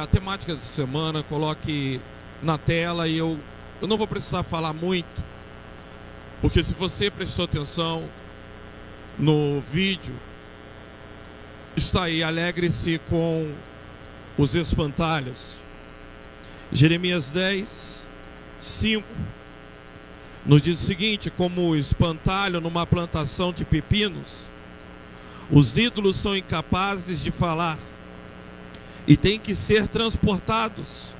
A temática dessa semana, coloque na tela e eu não vou precisar falar muito, porque se você prestou atenção no vídeo, está aí, alegre-se com os espantalhos. Jeremias 10, 5 nos diz o seguinte: como o espantalho numa plantação de pepinos, os ídolos são incapazes de falar e têm que ser transportados,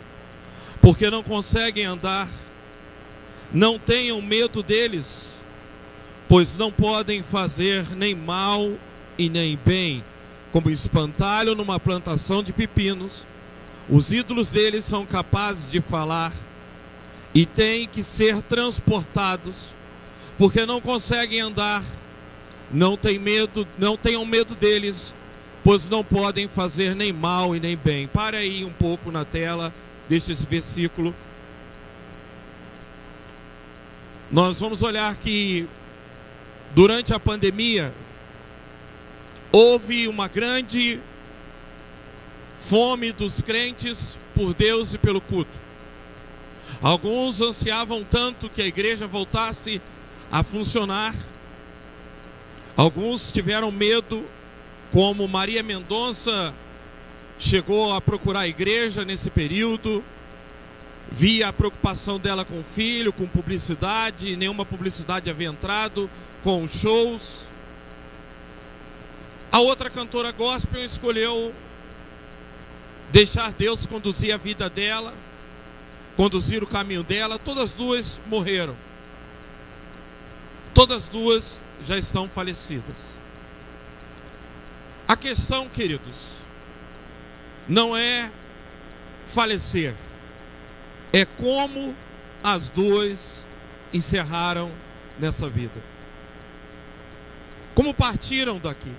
porque não conseguem andar. Não tenham medo deles, pois não podem fazer nem mal e nem bem. Como espantalho numa plantação de pepinos, os ídolos deles são capazes de falar e têm que ser transportados, porque não conseguem andar. Não tenham medo deles, pois não podem fazer nem mal e nem bem. Para aí um pouco na tela, deixa esse versículo. Nós vamos olhar que durante a pandemia houve uma grande fome dos crentes por Deus e pelo culto. Alguns ansiavam tanto que a igreja voltasse a funcionar. Alguns tiveram medo, como Maria Mendonça chegou a procurar a igreja nesse período. Via a preocupação dela com o filho, com publicidade, nenhuma publicidade havia entrado, com shows. A outra cantora gospel escolheu deixar Deus conduzir a vida dela, conduzir o caminho dela. Todas duas morreram. Todas duas já estão falecidas. A questão, queridos, não é falecer, é como as duas encerraram nessa vida, como partiram daqui.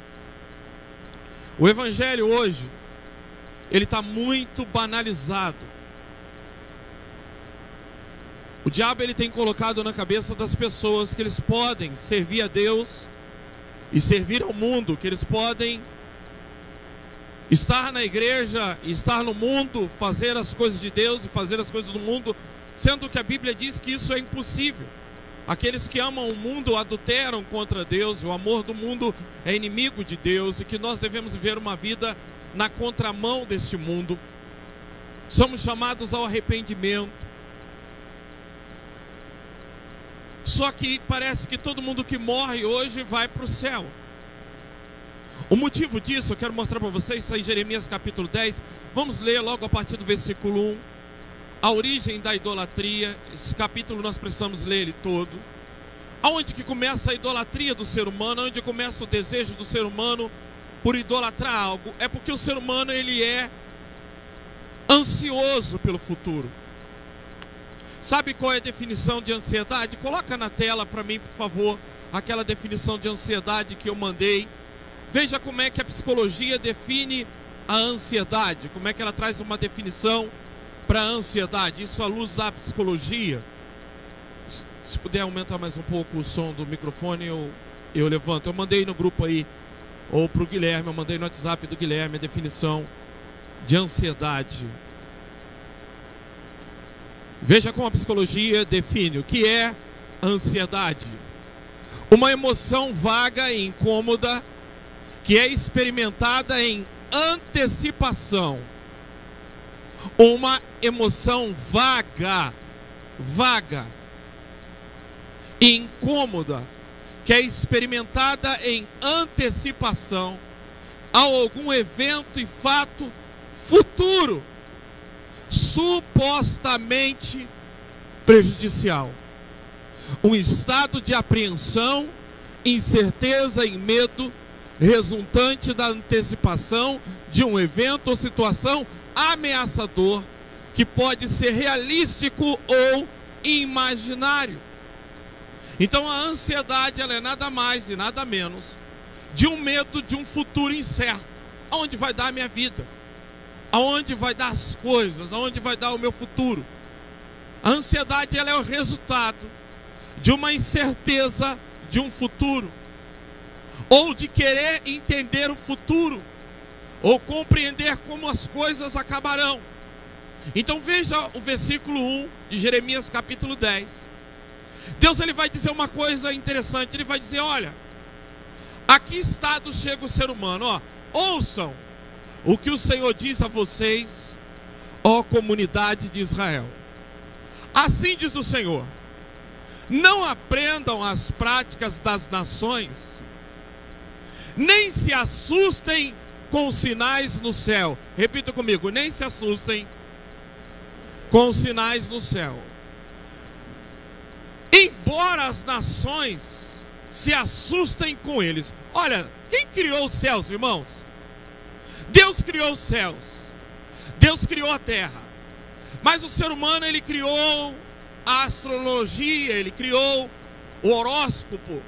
O evangelho hoje, ele está muito banalizado. O diabo, ele tem colocado na cabeça das pessoas que eles podem servir a Deus e servir ao mundo, que eles podem estar na igreja, estar no mundo, fazer as coisas de Deus e fazer as coisas do mundo, sendo que a Bíblia diz que isso é impossível. Aqueles que amam o mundo adulteram contra Deus, o amor do mundo é inimigo de Deus, e que nós devemos viver uma vida na contramão deste mundo. Somos chamados ao arrependimento. Só que parece que todo mundo que morre hoje vai para o céu. O motivo disso, eu quero mostrar para vocês, está em Jeremias capítulo 10. Vamos ler logo a partir do versículo 1. A origem da idolatria. Esse capítulo nós precisamos ler ele todo. Aonde que começa a idolatria do ser humano, onde começa o desejo do ser humano por idolatrar algo, é porque o ser humano, ele é ansioso pelo futuro. Sabe qual é a definição de ansiedade? Coloca na tela para mim, por favor, aquela definição de ansiedade que eu mandei. Veja como é que a psicologia define a ansiedade, como é que ela traz uma definição para a ansiedade, isso à luz da psicologia. Se puder aumentar mais um pouco o som do microfone, eu levanto. Eu mandei no grupo aí, ou para o Guilherme, eu mandei no WhatsApp do Guilherme a definição de ansiedade. Veja como a psicologia define o que é ansiedade: uma emoção vaga e incômoda que é experimentada em antecipação. Uma emoção vaga e incômoda que é experimentada em antecipação a algum evento e fato futuro supostamente prejudicial. Um estado de apreensão, incerteza e medo resultante da antecipação de um evento ou situação ameaçador que pode ser realístico ou imaginário. Então a ansiedade, ela é nada mais e nada menos de um medo de um futuro incerto. Aonde vai dar a minha vida? Aonde vai dar as coisas? Aonde vai dar o meu futuro? A ansiedade, ela é o resultado de uma incerteza de um futuro, ou de querer entender o futuro, ou compreender como as coisas acabarão. Então veja o versículo 1 de Jeremias capítulo 10. Deus ele vai dizer uma coisa interessante. Ele vai dizer: olha, a que estado chega o ser humano? Ó, ouçam o que o Senhor diz a vocês, ó comunidade de Israel. Assim diz o Senhor: não aprendam as práticas das nações, nem se assustem com sinais no céu. Repita comigo: nem se assustem com sinais no céu. Embora as nações se assustem com eles. Olha, quem criou os céus, irmãos? Deus criou os céus. Deus criou a terra. Mas o ser humano, ele criou a astrologia, ele criou o horóscopo.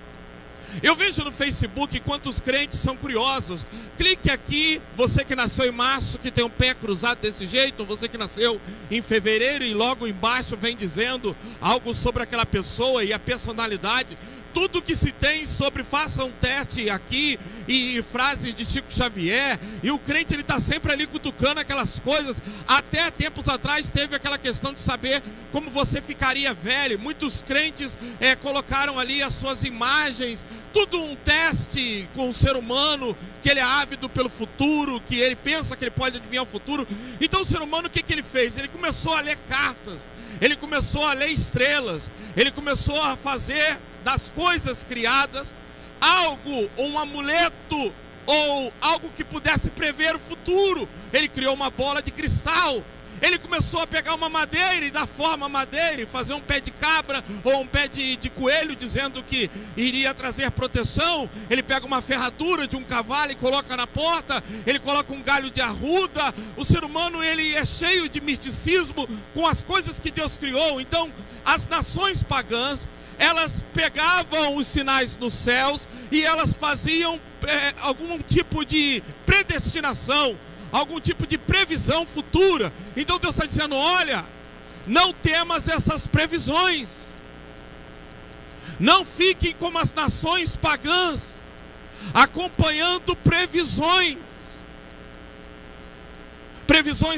Eu vejo no Facebook quantos crentes são curiosos. Clique aqui, você que nasceu em março, que tem um pé cruzado desse jeito, ou você que nasceu em fevereiro e logo embaixo vem dizendo algo sobre aquela pessoa e a personalidade. Tudo que se tem sobre, faça um teste aqui, e frases de Chico Xavier, e o crente ele está sempre ali cutucando aquelas coisas. Até tempos atrás teve aquela questão de saber como você ficaria velho. Muitos crentes colocaram ali as suas imagens, tudo um teste com o ser humano, que ele é ávido pelo futuro, que ele pensa que ele pode adivinhar o futuro. Então o ser humano, o que ele fez? Ele começou a ler cartas, ele começou a ler estrelas, ele começou a fazer das coisas criadas algo, um amuleto, ou algo que pudesse prever o futuro. Ele criou uma bola de cristal. Ele começou a pegar uma madeira e dar forma à madeira e fazer um pé de cabra ou um pé de coelho, dizendo que iria trazer proteção. Ele pega uma ferradura de um cavalo e coloca na porta. Ele coloca um galho de arruda. O ser humano, ele é cheio de misticismo com as coisas que Deus criou. Então as nações pagãs, elas pegavam os sinais nos céus e elas faziam algum tipo de predestinação, algum tipo de previsão futura. Então Deus está dizendo: olha, não temas essas previsões, não fiquem como as nações pagãs, acompanhando previsões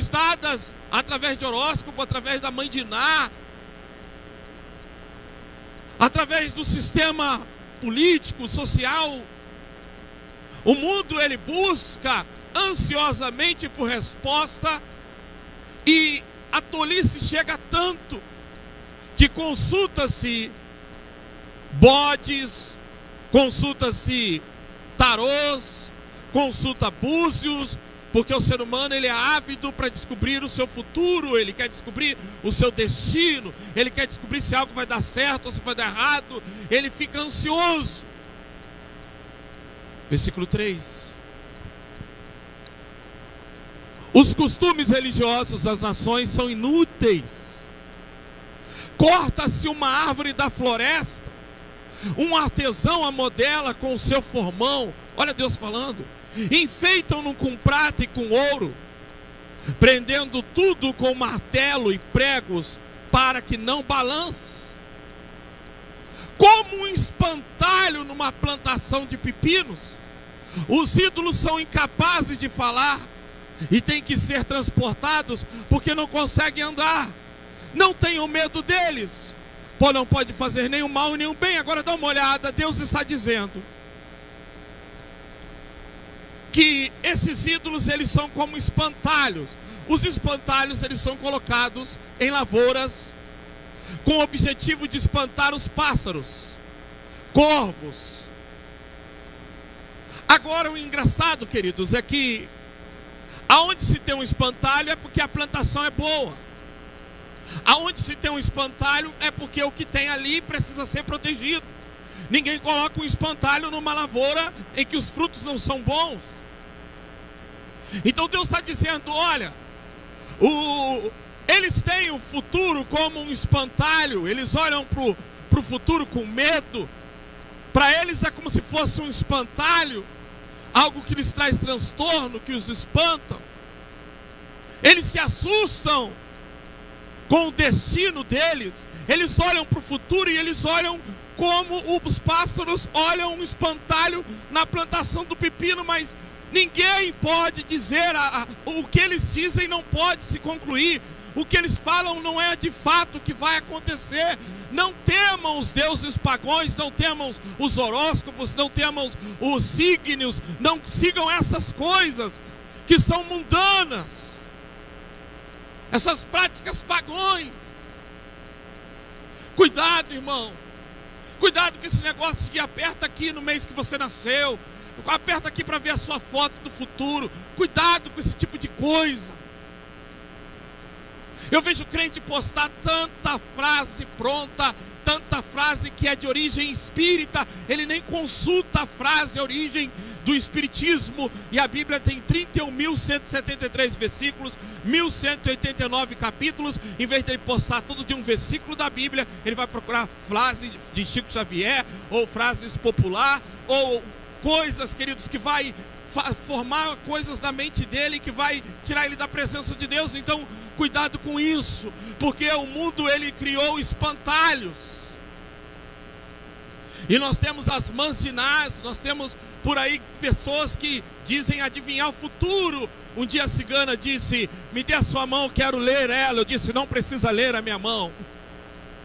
dadas através de horóscopo, através da mãe de Ná, através do sistema político, social. O mundo ele busca ansiosamente por resposta, e a tolice chega tanto que consulta-se bodes, consulta-se tarôs, consulta búzios, porque o ser humano ele é ávido para descobrir o seu futuro, ele quer descobrir o seu destino, ele quer descobrir se algo vai dar certo ou se vai dar errado, ele fica ansioso. Versículo 3. Os costumes religiosos das nações são inúteis. Corta-se uma árvore da floresta, um artesão a modela com o seu formão. Olha Deus falando. Enfeitam-no com prata e com ouro, prendendo tudo com martelo e pregos, para que não balance. Como um espantalho numa plantação de pepinos, os ídolos são incapazes de falar e têm que ser transportados porque não conseguem andar. Não tenham medo deles, pois não pode fazer nenhum mal e nenhum bem. Agora dá uma olhada, Deus está dizendo que esses ídolos eles são como espantalhos. Os espantalhos eles são colocados em lavouras com o objetivo de espantar os pássaros, corvos. Agora o engraçado, queridos, é que aonde se tem um espantalho é porque a plantação é boa. Aonde se tem um espantalho é porque o que tem ali precisa ser protegido. Ninguém coloca um espantalho numa lavoura em que os frutos não são bons. Então Deus está dizendo: olha, eles têm o futuro como um espantalho. Eles olham para o futuro com medo. Para eles é como se fosse um espantalho, algo que lhes traz transtorno, que os espantam. Eles se assustam com o destino deles. Eles olham para o futuro e eles olham como os pássaros olham um espantalho na plantação do pepino. Mas Ninguém pode dizer, o que eles dizem não pode se concluir. O que eles falam não é de fato o que vai acontecer. Não temam os deuses pagãos, não temam os horóscopos, não temam os signos, não sigam essas coisas que são mundanas, essas práticas pagãs. Cuidado, irmão. Cuidado com esse negócio de que aperta aqui no mês que você nasceu, aperta aqui para ver a sua foto do futuro. Cuidado com esse tipo de coisa. Eu vejo crente postar tanta frase pronta, tanta frase que é de origem espírita, ele nem consulta a frase, a origem do espiritismo. E a Bíblia tem 31.173 versículos, 1.189 capítulos. Em vez de ele postar tudo de um versículo da Bíblia, ele vai procurar frase de Chico Xavier, ou frases popular, ou coisas, queridos, que vai formar coisas na mente dele, que vai tirar ele da presença de Deus. Então, cuidado com isso, porque o mundo, ele criou espantalhos. E nós temos as manzinás, nós temos por aí pessoas que dizem adivinhar o futuro. Um dia a cigana disse: me dê a sua mão, quero ler ela. Eu disse: não precisa ler a minha mão.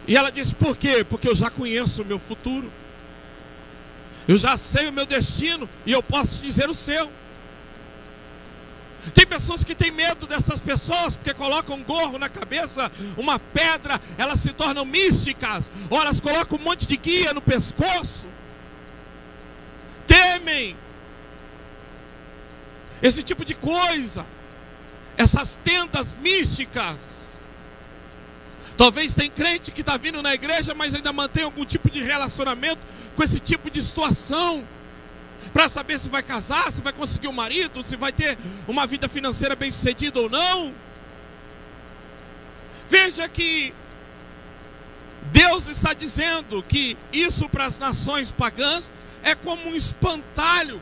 E ela disse: por quê? Porque eu já conheço o meu futuro. Eu já sei o meu destino e eu posso dizer o seu. Tem pessoas que têm medo dessas pessoas, porque colocam um gorro na cabeça, uma pedra, elas se tornam místicas, ou elas colocam um monte de guia no pescoço. Temem esse tipo de coisa, essas tendas místicas. Talvez tem crente que está vindo na igreja, mas ainda mantém algum tipo de relacionamento com esse tipo de situação, para saber se vai casar, se vai conseguir um marido, se vai ter uma vida financeira bem sucedida ou não. Veja que Deus está dizendo que isso para as nações pagãs é como um espantalho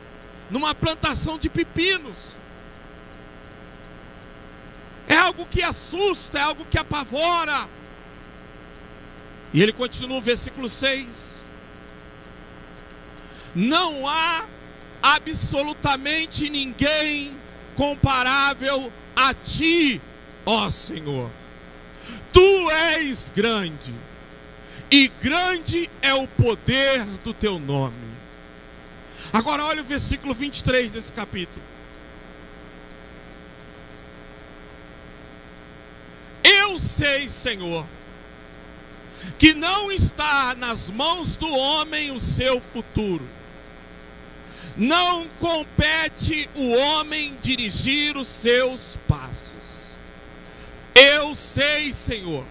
numa plantação de pepinos. É algo que assusta, é algo que apavora. E ele continua o versículo 6. Não há absolutamente ninguém comparável a ti, ó Senhor. Tu és grande, e grande é o poder do teu nome. Agora olha o versículo 23 desse capítulo. Eu sei, Senhor, que não está nas mãos do homem o seu futuro. Não compete o homem dirigir os seus passos. Eu sei, Senhor,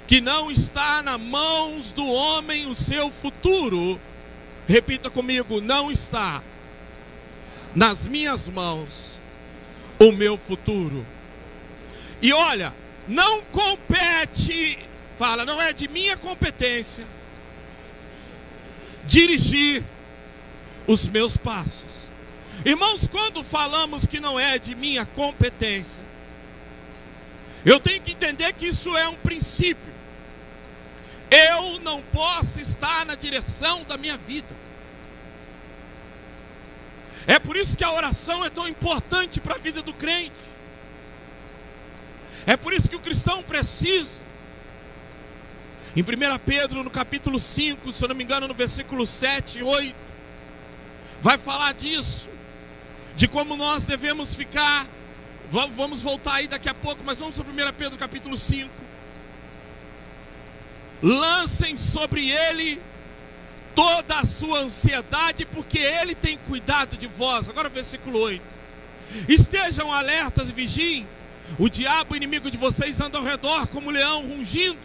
que não está nas mãos do homem o seu futuro. Repita comigo: não está nas minhas mãos o meu futuro. E olha, não compete, fala, não é de minha competência dirigir os meus passos. Irmãos, quando falamos que não é de minha competência, eu tenho que entender que isso é um princípio. Eu não posso estar na direção da minha vida. É por isso que a oração é tão importante para a vida do crente. É por isso que o cristão precisa. Em 1 Pedro, no capítulo 5, se eu não me engano, no versículo 7 e 8, vai falar disso, de como nós devemos ficar. Vamos voltar aí daqui a pouco, mas vamos para 1 Pedro capítulo 5. Lancem sobre ele toda a sua ansiedade, porque ele tem cuidado de vós. Agora o versículo 8. Estejam alertas e vigiem. O diabo, inimigo de vocês, anda ao redor como leão rugindo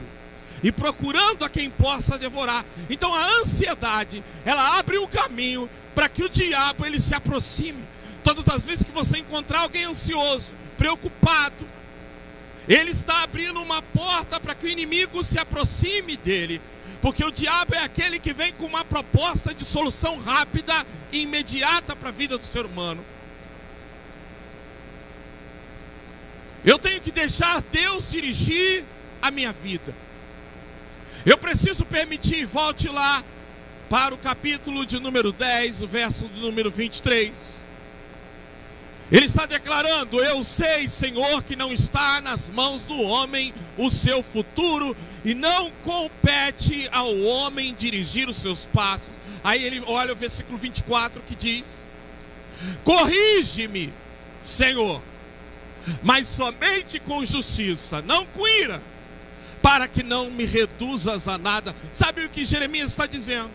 e procurando a quem possa devorar. Então a ansiedade, ela abre o caminho para que o diabo ele se aproxime. Todas as vezes que você encontrar alguém ansioso, preocupado, ele está abrindo uma porta para que o inimigo se aproxime dele. Porque o diabo é aquele que vem com uma proposta de solução rápida e imediata para a vida do ser humano. Eu tenho que deixar Deus dirigir a minha vida. Eu preciso permitir, volte lá para o capítulo de número 10, o verso do número 23. Ele está declarando: eu sei, Senhor, que não está nas mãos do homem o seu futuro, e não compete ao homem dirigir os seus passos. Aí ele olha o versículo 24 que diz: corrige-me, Senhor, mas somente com justiça, não com ira, para que não me reduzas a nada. Sabe o que Jeremias está dizendo?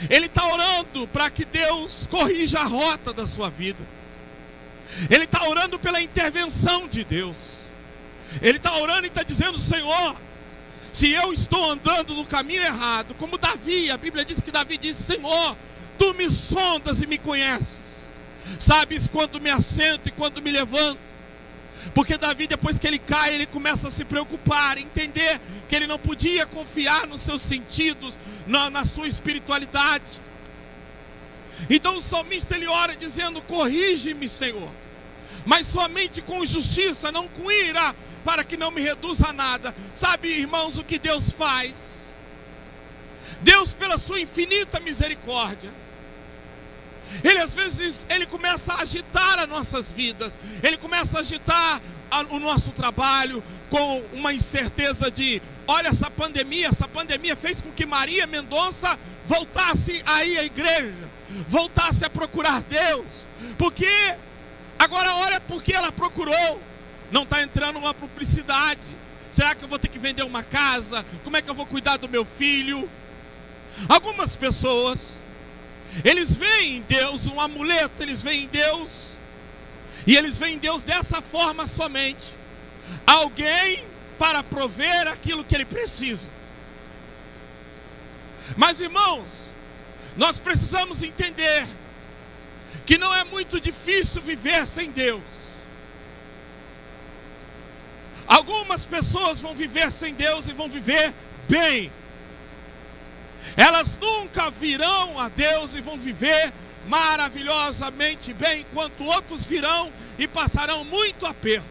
Ele está orando para que Deus corrija a rota da sua vida. Ele está orando pela intervenção de Deus. Ele está orando e está dizendo: Senhor, se eu estou andando no caminho errado, como Davi, a Bíblia diz que Davi disse: Senhor, tu me sondas e me conheces, sabes quando me assento e quando me levanto. Porque Davi, depois que ele cai, ele começa a se preocupar, entender que ele não podia confiar nos seus sentidos, na sua espiritualidade. Então o salmista, ele ora dizendo: corrige-me, Senhor, mas somente com justiça, não com ira, para que não me reduza a nada. Sabe, irmãos, o que Deus faz? Deus, pela sua infinita misericórdia, Ele às vezes, Ele começa a agitar as nossas vidas. Ele começa a agitar o nosso trabalho com uma incerteza de: olha, essa pandemia fez com que Maria Mendonça voltasse a ir à igreja, voltasse a procurar Deus. Porque agora olha porque ela procurou. Não está entrando uma publicidade. Será que eu vou ter que vender uma casa? Como é que eu vou cuidar do meu filho? Algumas pessoas, eles veem em Deus um amuleto, eles veem em Deus, e eles veem em Deus dessa forma somente: alguém para prover aquilo que ele precisa. Mas, irmãos, nós precisamos entender que não é muito difícil viver sem Deus. Algumas pessoas vão viver sem Deus e vão viver bem. Elas nunca virão a Deus e vão viver maravilhosamente bem, enquanto outros virão e passarão muito aperto,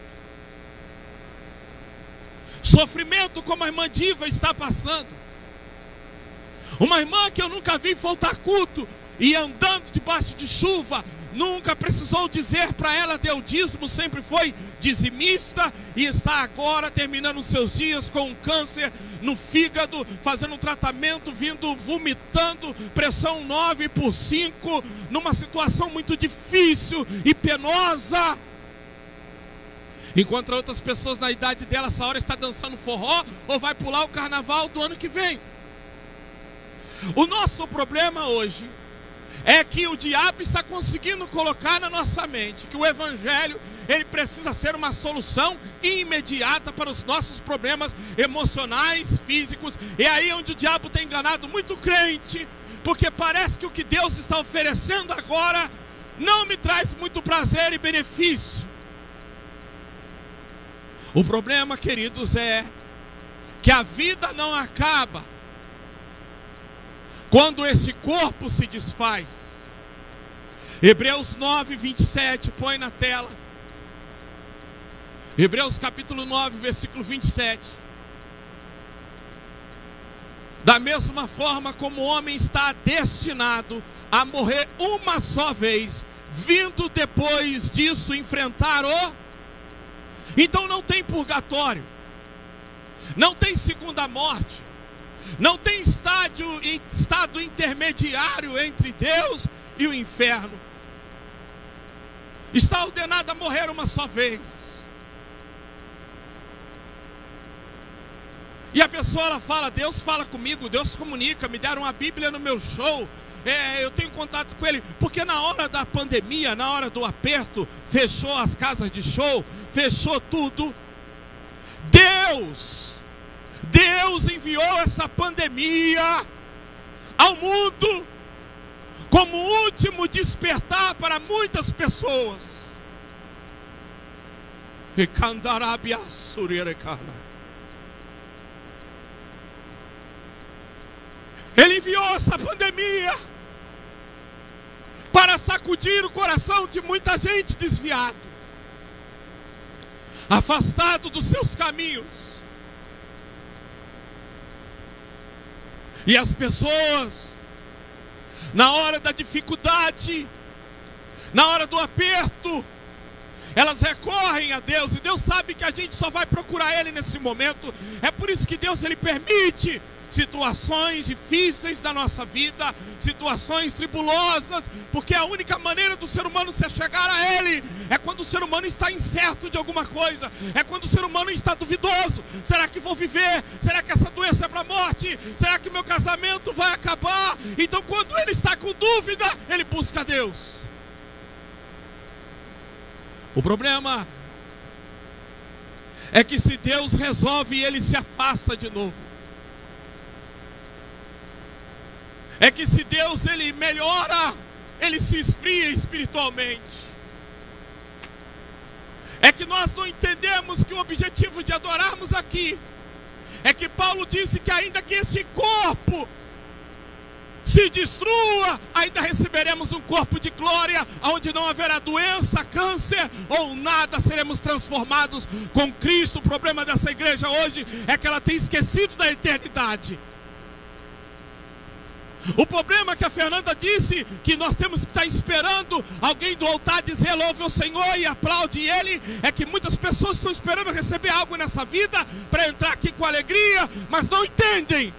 sofrimento, como a irmã Diva está passando. Uma irmã que eu nunca vi faltar culto e andando debaixo de chuva, nunca precisou dizer para ela dê o dízimo, sempre foi dizimista, e está agora terminando os seus dias com um câncer no fígado, fazendo um tratamento, vomitando, pressão 9/5, numa situação muito difícil e penosa. Enquanto outras pessoas na idade dela, essa hora, está dançando forró ou vai pular o carnaval do ano que vem. O nosso problema hoje é que o diabo está conseguindo colocar na nossa mente que o evangelho, ele precisa ser uma solução imediata para os nossos problemas emocionais, físicos. E aí é onde o diabo tem enganado muito crente, porque parece que o que Deus está oferecendo agora não me traz muito prazer e benefício. O problema, queridos, é que a vida não acaba quando esse corpo se desfaz. Hebreus 9:27, põe na tela. Hebreus capítulo 9, versículo 27. Da mesma forma como o homem está destinado a morrer uma só vez, vindo depois disso enfrentar o... Então não tem purgatório, não tem segunda morte, não tem estado intermediário entre Deus e o inferno. Está ordenado a morrer uma só vez. E a pessoa, ela fala: Deus fala comigo, Deus comunica, me deram uma Bíblia no meu show, eu tenho contato com Ele. Porque na hora da pandemia, na hora do aperto, fechou as casas de show, fechou tudo. Deus enviou essa pandemia ao mundo como último despertar para muitas pessoas. Ele enviou essa pandemia para sacudir o coração de muita gente desviado, afastado dos seus caminhos. E as pessoas, na hora da dificuldade, na hora do aperto, elas recorrem a Deus, e Deus sabe que a gente só vai procurar Ele nesse momento. É por isso que Deus, Ele permite situações difíceis da nossa vida, situações tribulosas, porque a única maneira do ser humano se chegar a Ele é quando o ser humano está incerto de alguma coisa, é quando o ser humano está duvidoso. Será que vou viver? Será que essa doença é para a morte? Será que meu casamento vai acabar? Então, quando ele está com dúvida, ele busca Deus. O problema é que se Deus resolve, ele se afasta de novo. É que se Deus, ele melhora, ele se esfria espiritualmente. É que nós não entendemos que o objetivo de adorarmos aqui é que Paulo disse que ainda que esse corpo se destrua, ainda receberemos um corpo de glória, onde não haverá doença, câncer ou nada, seremos transformados com Cristo. O problema dessa igreja hoje é que ela tem esquecido da eternidade. O problema é que a Fernanda disse que nós temos que estar esperando alguém do altar dizer louve ao Senhor e aplaude Ele. É que muitas pessoas estão esperando receber algo nessa vida para entrar aqui com alegria, mas não entendem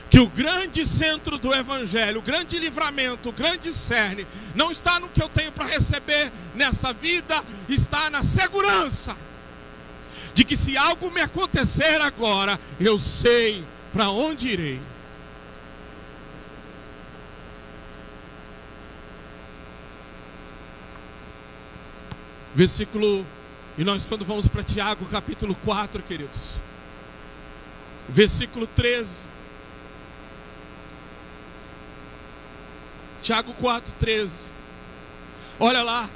que o grande centro do Evangelho, o grande livramento, o grande cerne, não está no que eu tenho para receber nessa vida, está na segurança de que se algo me acontecer agora, eu sei para onde irei. Versículo, e nós quando vamos para Tiago capítulo 4, queridos, versículo 13, Tiago 4, 13, olha lá: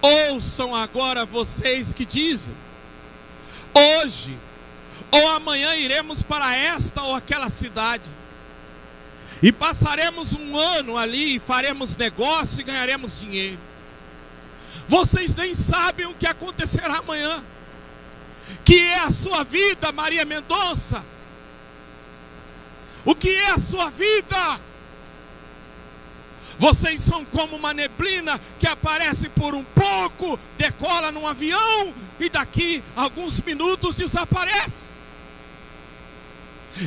ouçam agora vocês que dizem, hoje ou amanhã iremos para esta ou aquela cidade, e passaremos um ano ali, e faremos negócio e ganharemos dinheiro. Vocês nem sabem o que acontecerá amanhã. Que é a sua vida, Maria Mendonça? O que é a sua vida? Vocês são como uma neblina que aparece por um pouco, decola num avião e daqui a alguns minutos desaparece.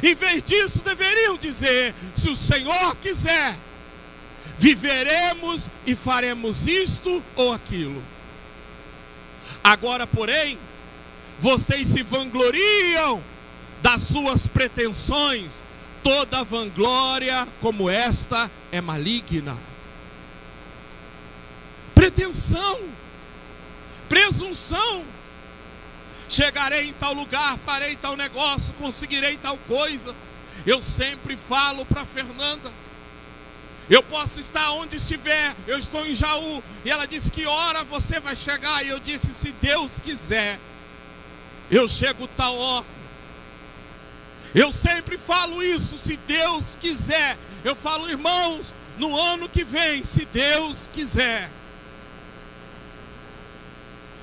Em vez disso, deveriam dizer: se o Senhor quiser, viveremos e faremos isto ou aquilo. Agora, porém, vocês se vangloriam das suas pretensões. Toda vanglória como esta é maligna. Pretensão, presunção. Chegarei em tal lugar, farei tal negócio, conseguirei tal coisa. Eu sempre falo para Fernanda: eu posso estar onde estiver, eu estou em Jaú, e ela disse: que hora você vai chegar? E eu disse: se Deus quiser, eu chego tal hora. Eu sempre falo isso: se Deus quiser. Eu falo: irmãos, no ano que vem, se Deus quiser.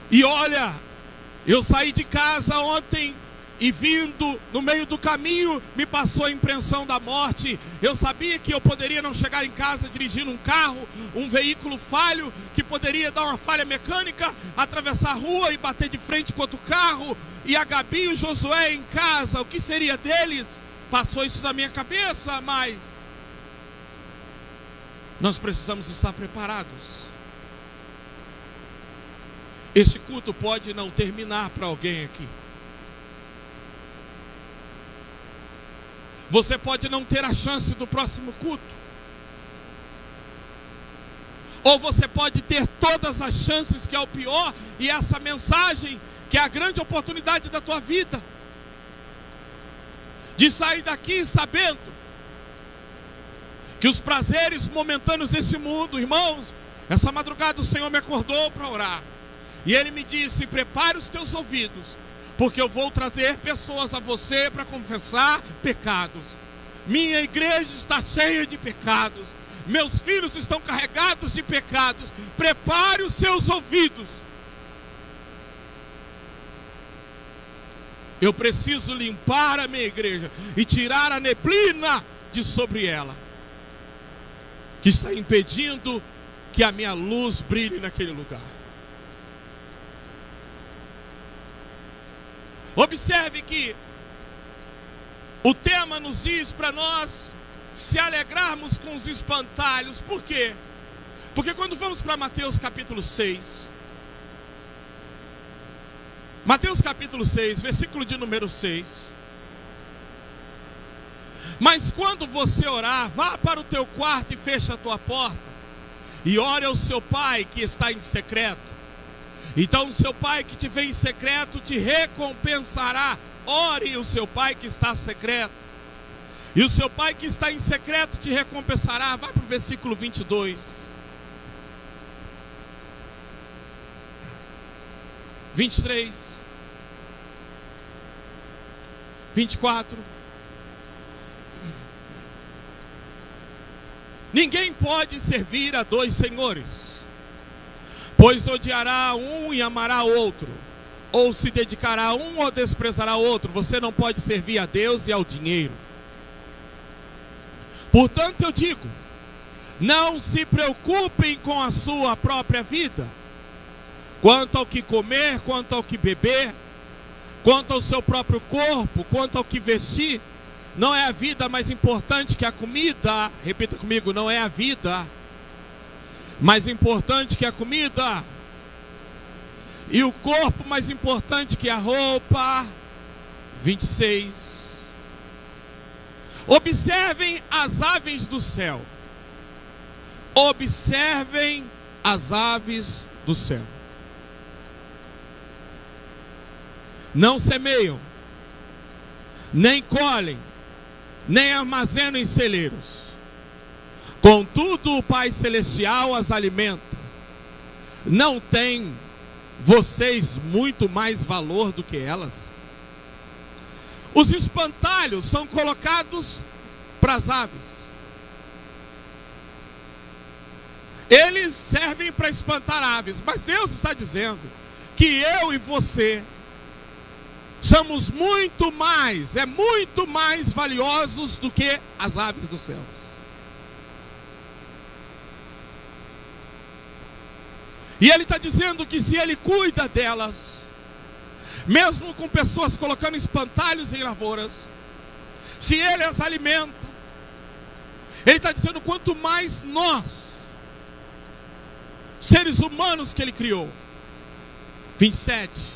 E olha, eu saí de casa ontem, e vindo no meio do caminho, me passou a impressão da morte. Eu sabia que eu poderia não chegar em casa dirigindo um carro, um veículo falho, que poderia dar uma falha mecânica, atravessar a rua e bater de frente com outro carro, e a Gabi e o Josué em casa, o que seria deles? Passou isso na minha cabeça, mas nós precisamos estar preparados. Este culto pode não terminar para alguém aqui. Você pode não ter a chance do próximo culto, ou você pode ter todas as chances, que é o pior, e essa mensagem, que é a grande oportunidade da tua vida, de sair daqui sabendo que os prazeres momentâneos desse mundo, irmãos, essa madrugada o Senhor me acordou para orar, e Ele me disse: prepare os teus ouvidos, porque eu vou trazer pessoas a você para confessar pecados. Minha igreja está cheia de pecados, meus filhos estão carregados de pecados. Prepare os seus ouvidos. Eu preciso limpar a minha igreja e tirar a neblina de sobre ela, que está impedindo que a minha luz brilhe naquele lugar. Observe que o tema nos diz para nós se alegrarmos com os espantalhos. Por quê? Porque quando vamos para Mateus capítulo 6, Mateus capítulo 6, versículo de número 6. Mas quando você orar, vá para o teu quarto e feche a tua porta, e ore ao seu pai que está em secreto. Então o seu pai que te vê em secreto te recompensará. Ore o seu pai que está secreto, e o seu pai que está em secreto te recompensará. Vai para o versículo 22, 23, 24. Ninguém pode servir a dois senhores, pois odiará um e amará outro, ou se dedicará a um ou desprezará outro. Você não pode servir a Deus e ao dinheiro. Portanto eu digo, não se preocupem com a sua própria vida, quanto ao que comer, quanto ao que beber, quanto ao seu próprio corpo, quanto ao que vestir. Não é a vida mais importante que a comida? Repita comigo, não é a vida mais importante que a comida? E o corpo mais importante que a roupa? 26. Observem as aves do céu. Observem as aves do céu. Não semeiam, nem colhem, nem armazenam em celeiros. Contudo, o Pai Celestial as alimenta. Não tem vocês muito mais valor do que elas? Os espantalhos são colocados para as aves. Eles servem para espantar aves. Mas Deus está dizendo que eu e você somos muito mais valiosos do que as aves dos céus. E Ele está dizendo que se Ele cuida delas, mesmo com pessoas colocando espantalhos em lavouras, se Ele as alimenta, Ele está dizendo quanto mais nós, seres humanos que Ele criou. 27.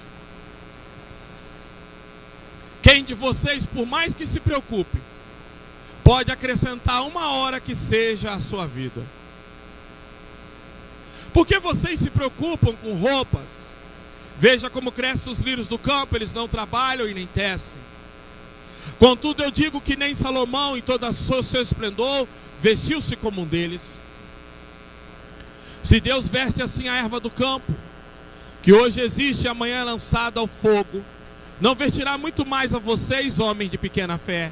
Quem de vocês, por mais que se preocupe, pode acrescentar uma hora que seja a sua vida? Por que vocês se preocupam com roupas? Veja como crescem os lírios do campo, eles não trabalham e nem tecem. Contudo eu digo que nem Salomão em todo o seu esplendor vestiu-se como um deles. Se Deus veste assim a erva do campo, que hoje existe e amanhã é lançada ao fogo, não vestirá muito mais a vocês, homens de pequena fé?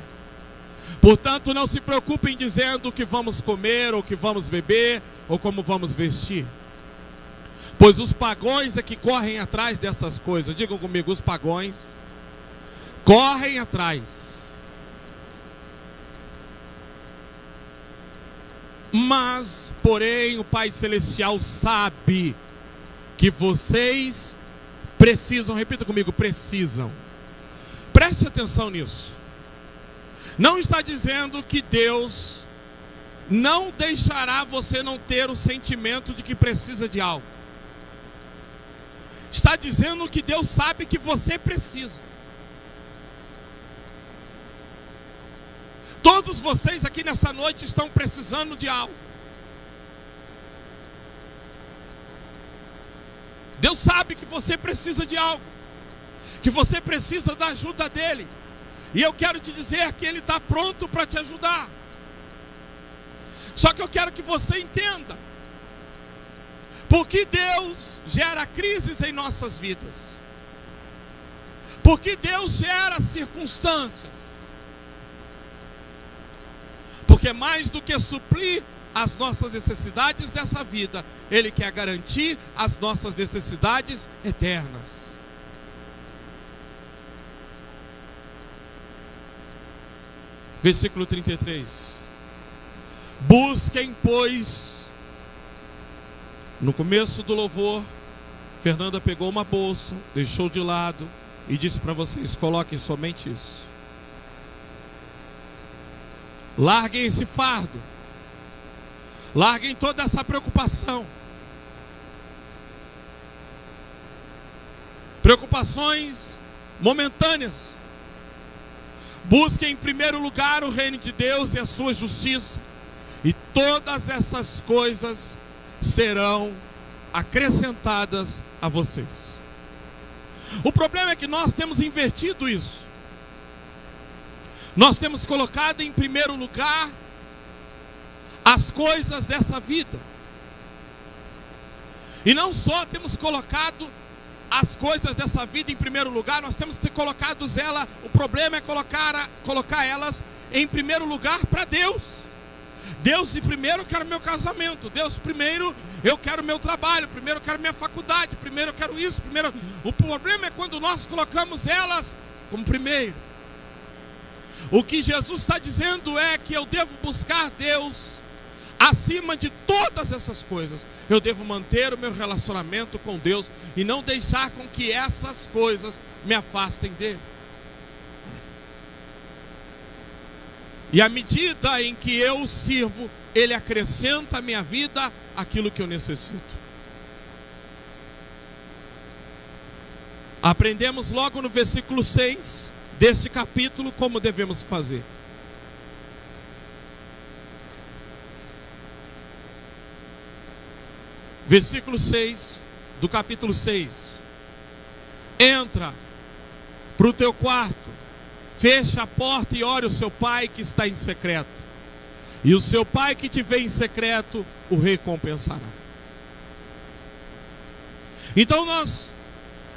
Portanto, não se preocupem dizendo o que vamos comer, ou o que vamos beber, ou como vamos vestir. Pois os pagões é que correm atrás dessas coisas. Digam comigo, os pagões correm atrás. Mas, porém, o Pai Celestial sabe que vocês precisam, repita comigo, precisam. Preste atenção nisso. Não está dizendo que Deus não deixará você não ter o sentimento de que precisa de algo. Está dizendo que Deus sabe que você precisa. Todos vocês aqui nessa noite estão precisando de algo. Deus sabe que você precisa de algo, que você precisa da ajuda dEle. E eu quero te dizer que Ele está pronto para te ajudar. Só que eu quero que você entenda por que Deus gera crises em nossas vidas, por que Deus gera circunstâncias. Porque mais do que suprir as nossas necessidades dessa vida, Ele quer garantir as nossas necessidades eternas. Versículo 33. Busquem, pois. No começo do louvor, Fernanda pegou uma bolsa, deixou de lado, e disse para vocês: coloquem somente isso. Larguem esse fardo. Larguem toda essa preocupação. Preocupações momentâneas. Busquem em primeiro lugar o reino de Deus e a sua justiça, e todas essas coisas serão acrescentadas a vocês. O problema é que nós temos invertido isso. Nós temos colocado em primeiro lugar as coisas dessa vida. E não só temos colocado as coisas dessa vida em primeiro lugar, nós temos colocado ela. O problema é colocar elas em primeiro lugar para Deus. Deus, primeiro eu quero meu casamento. Deus, primeiro eu quero meu trabalho. Primeiro eu quero minha faculdade. Primeiro eu quero isso. O problema é quando nós colocamos elas como primeiro. O que Jesus está dizendo é que eu devo buscar Deus acima de todas essas coisas. Eu devo manter o meu relacionamento com Deus e não deixar com que essas coisas me afastem dele. E à medida em que eu o sirvo, ele acrescenta à minha vida aquilo que eu necessito. Aprendemos logo no versículo 6 deste capítulo como devemos fazer. Versículo 6 do capítulo 6. Entra para o teu quarto, fecha a porta e ore o seu pai que está em secreto, e o seu pai que te vê em secreto o recompensará. Então nós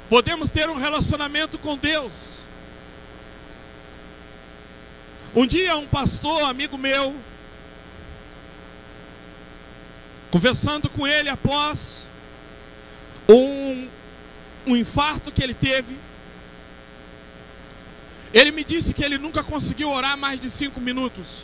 podemos ter um relacionamento com Deus. Um dia um pastor, amigo meu, conversando com ele após um infarto que ele teve, ele me disse que ele nunca conseguiu orar mais de 5 minutos.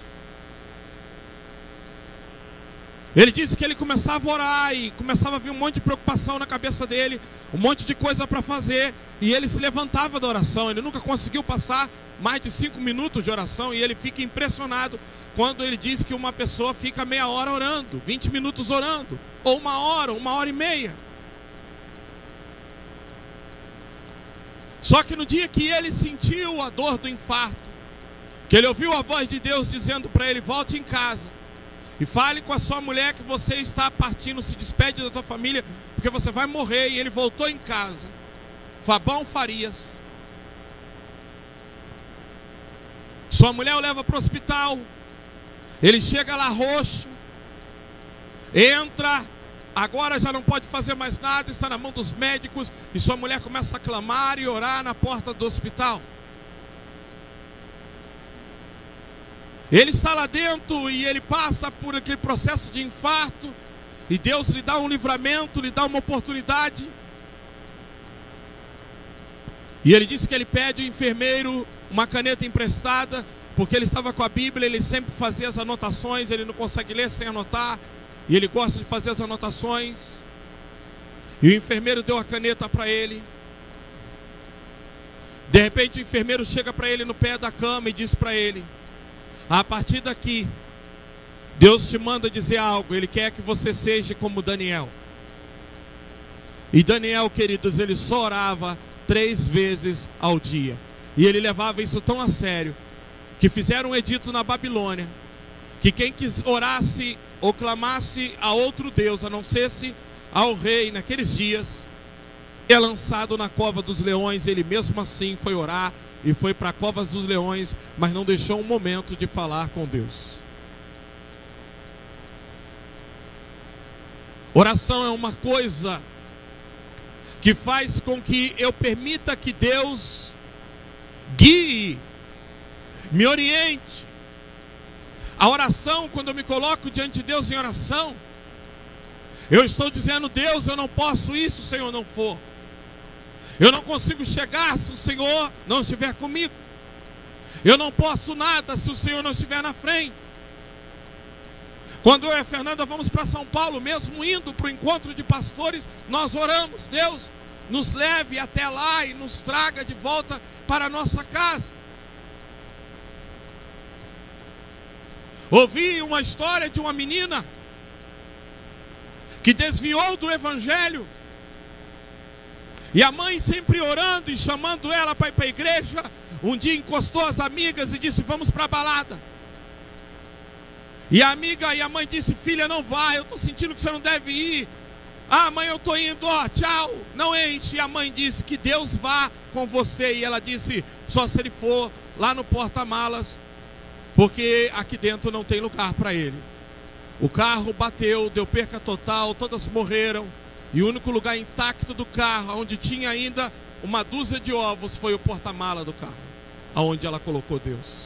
Ele disse que ele começava a orar e começava a vir um monte de preocupação na cabeça dele, um monte de coisa para fazer, e ele se levantava da oração. Ele nunca conseguiu passar mais de 5 minutos de oração, e ele fica impressionado quando ele diz que uma pessoa fica meia hora orando, 20 minutos orando, ou 1 hora e meia. Só que no dia que ele sentiu a dor do infarto, que ele ouviu a voz de Deus dizendo para ele: volte em casa e fale com a sua mulher que você está partindo, se despede da tua família, porque você vai morrer. E ele voltou em casa, Fabão Farias. Sua mulher o leva para o hospital. Ele chega lá roxo, entra, agora já não pode fazer mais nada, está na mão dos médicos, e sua mulher começa a clamar e orar na porta do hospital. Ele está lá dentro e ele passa por aquele processo de infarto, e Deus lhe dá um livramento, lhe dá uma oportunidade. E ele disse que ele pede ao enfermeiro uma caneta emprestada, porque ele estava com a Bíblia, ele sempre fazia as anotações, ele não consegue ler sem anotar, e ele gosta de fazer as anotações. E o enfermeiro deu a caneta para ele. De repente o enfermeiro chega para ele no pé da cama e diz para ele: a partir daqui, Deus te manda dizer algo, Ele quer que você seja como Daniel. E Daniel, queridos, ele só orava 3 vezes ao dia. E ele levava isso tão a sério, que fizeram um edito na Babilônia, que quem orasse ou clamasse a outro Deus, a não ser-se ao rei naqueles dias, é lançado na cova dos leões. Ele mesmo assim foi orar e foi para a cova dos leões, mas não deixou um momento de falar com Deus. Oração é uma coisa que faz com que eu permita que Deus guie, me oriente. A oração, quando eu me coloco diante de Deus em oração, eu estou dizendo: Deus, eu não posso isso se o Senhor não for. Eu não consigo chegar se o Senhor não estiver comigo. Eu não posso nada se o Senhor não estiver na frente. Quando eu e a Fernanda vamos para São Paulo, mesmo indo para o encontro de pastores, nós oramos: Deus, nos leve até lá e nos traga de volta para a nossa casa. Ouvi uma história de uma menina que desviou do evangelho, e a mãe sempre orando e chamando ela para ir para a igreja. Um dia encostou as amigas e disse: vamos para a balada. E a mãe disse: filha, não vai, eu estou sentindo que você não deve ir. Ah, mãe, eu estou indo, ó, tchau, não enche. E a mãe disse: que Deus vá com você. E ela disse: só se ele for lá no porta-malas, porque aqui dentro não tem lugar para ele. O carro bateu, deu perca total, todas morreram. E o único lugar intacto do carro, onde tinha ainda uma dúzia de ovos, foi o porta-mala do carro, aonde ela colocou Deus.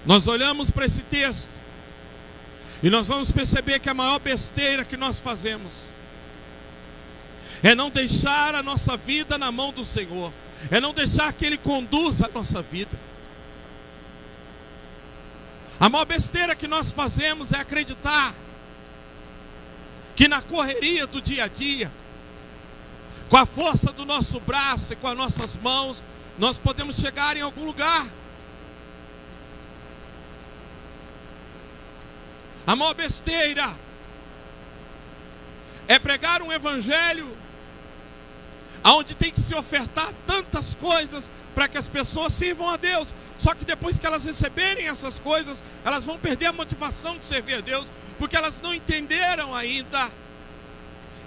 Nós olhamos para esse texto e nós vamos perceber que a maior besteira que nós fazemos é não deixar a nossa vida na mão do Senhor, é não deixar que Ele conduza a nossa vida. A maior besteira que nós fazemos é acreditar que na correria do dia a dia, com a força do nosso braço e com as nossas mãos, nós podemos chegar em algum lugar. A maior besteira é pregar um evangelho onde tem que se ofertar tantas coisas para que as pessoas sirvam a Deus. Só que depois que elas receberem essas coisas, elas vão perder a motivação de servir a Deus, porque elas não entenderam ainda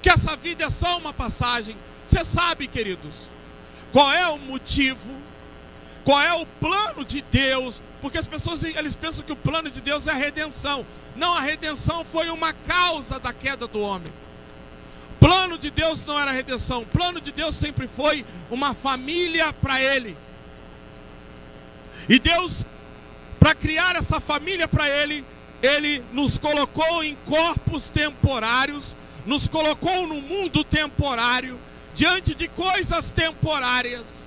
que essa vida é só uma passagem. Você sabe, queridos, qual é o motivo, qual é o plano de Deus? Porque as pessoas, eles pensam que o plano de Deus é a redenção. Não, a redenção foi uma causa da queda do homem. O plano de Deus não era a redenção. O plano de Deus sempre foi uma família para Ele. E Deus, para criar essa família para Ele, Ele nos colocou em corpos temporários, nos colocou no mundo temporário, diante de coisas temporárias.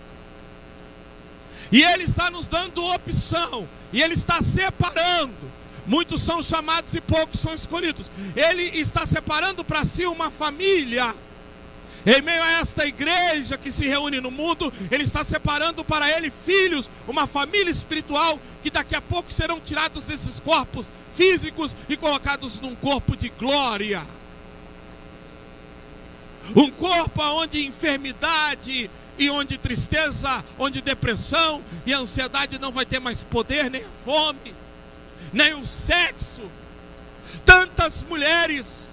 E Ele está nos dando opção, e Ele está separando. Muitos são chamados e poucos são escolhidos. Ele está separando para si uma família. Em meio a esta igreja que se reúne no mundo, Ele está separando para Ele filhos, uma família espiritual, que daqui a pouco serão tirados desses corpos físicos e colocados num corpo de glória. Um corpo onde enfermidade e onde tristeza, onde depressão e ansiedade não vai ter mais poder, nem a fome, nem o sexo. Tantas mulheres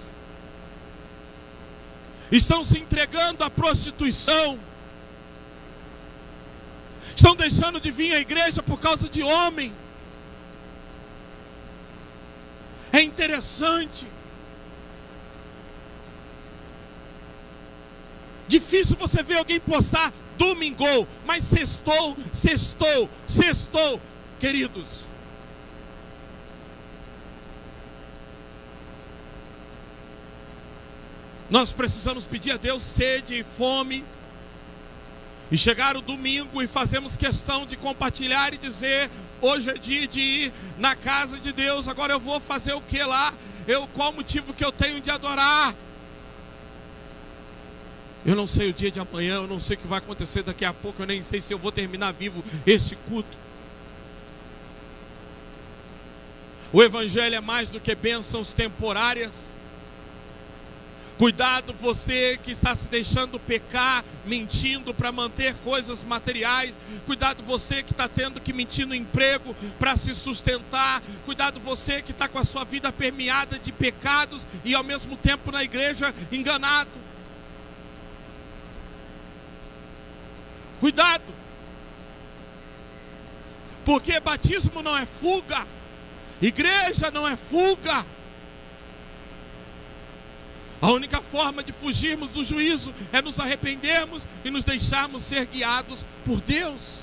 estão se entregando à prostituição, estão deixando de vir à igreja por causa de homem. É interessante. Difícil você ver alguém postar domingou, mas sextou. Queridos, nós precisamos pedir a Deus sede e fome, e chegar o domingo e fazemos questão de compartilhar e dizer: hoje é dia de ir na casa de Deus. Agora eu vou fazer o que lá? Qual o motivo que eu tenho de adorar? Eu não sei o dia de amanhã, eu não sei o que vai acontecer daqui a pouco, eu nem sei se eu vou terminar vivo este culto. O evangelho é mais do que bênçãos temporárias. Cuidado você que está se deixando pecar, mentindo para manter coisas materiais. Cuidado você que está tendo que mentir no emprego para se sustentar. Cuidado você que está com a sua vida permeada de pecados e ao mesmo tempo na igreja enganado. Cuidado, porque batismo não é fuga, igreja não é fuga. A única forma de fugirmos do juízo é nos arrependermos e nos deixarmos ser guiados por Deus.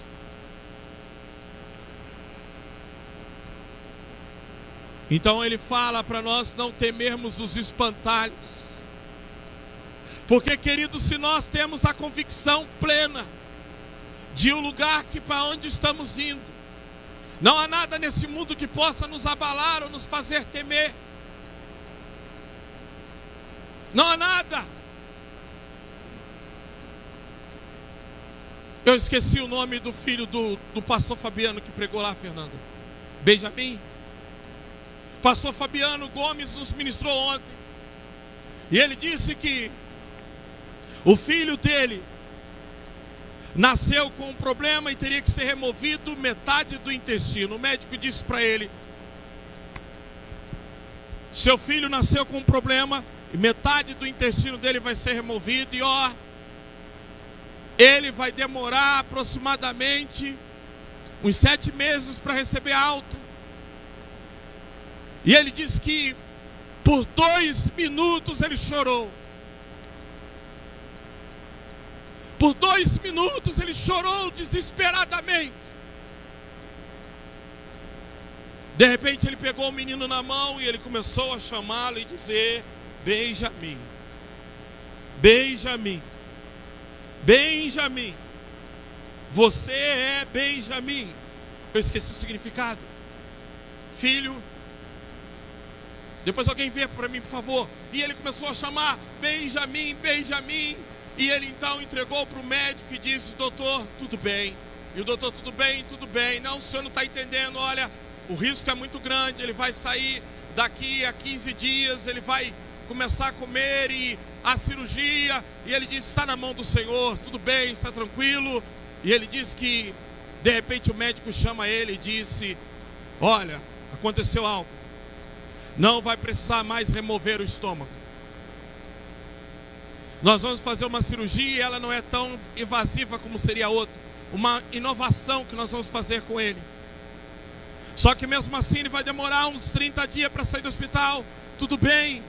Então Ele fala para nós não temermos os espantalhos, porque, queridos, se nós temos a convicção plena de um lugar para onde estamos indo, não há nada nesse mundo que possa nos abalar ou nos fazer temer. Não há nada. Eu esqueci o nome do filho do pastor Fabiano que pregou lá, Fernanda. Benjamin. Pastor Fabiano Gomes nos ministrou ontem. E ele disse que o filho dele nasceu com um problema e teria que ser removido metade do intestino. O médico disse para ele: seu filho nasceu com um problema e metade do intestino dele vai ser removido. E ó, ele vai demorar aproximadamente uns 7 meses para receber alta. E ele disse que por 2 minutos ele chorou. Por 2 minutos ele chorou desesperadamente. De repente ele pegou o menino na mão e ele começou a chamá-lo e dizer: Benjamin, Benjamin, Benjamin, você é Benjamin. Eu esqueci o significado. Filho. Depois alguém vê para mim, por favor. E ele começou a chamar Benjamin, Benjamin. E ele então entregou para o médico e disse: doutor, tudo bem. E o doutor: tudo bem, tudo bem. Não, o senhor não está entendendo, olha, o risco é muito grande. Ele vai sair daqui a 15 dias, ele vai começar a comer e a cirurgia. E ele disse: está na mão do Senhor, tudo bem, está tranquilo. E ele disse que de repente o médico chama ele e disse: olha, aconteceu algo. Não vai precisar mais remover o estômago. Nós vamos fazer uma cirurgia e ela não é tão invasiva como seria outra. Uma inovação que nós vamos fazer com ele. Só que mesmo assim ele vai demorar uns 30 dias para sair do hospital. Tudo bem,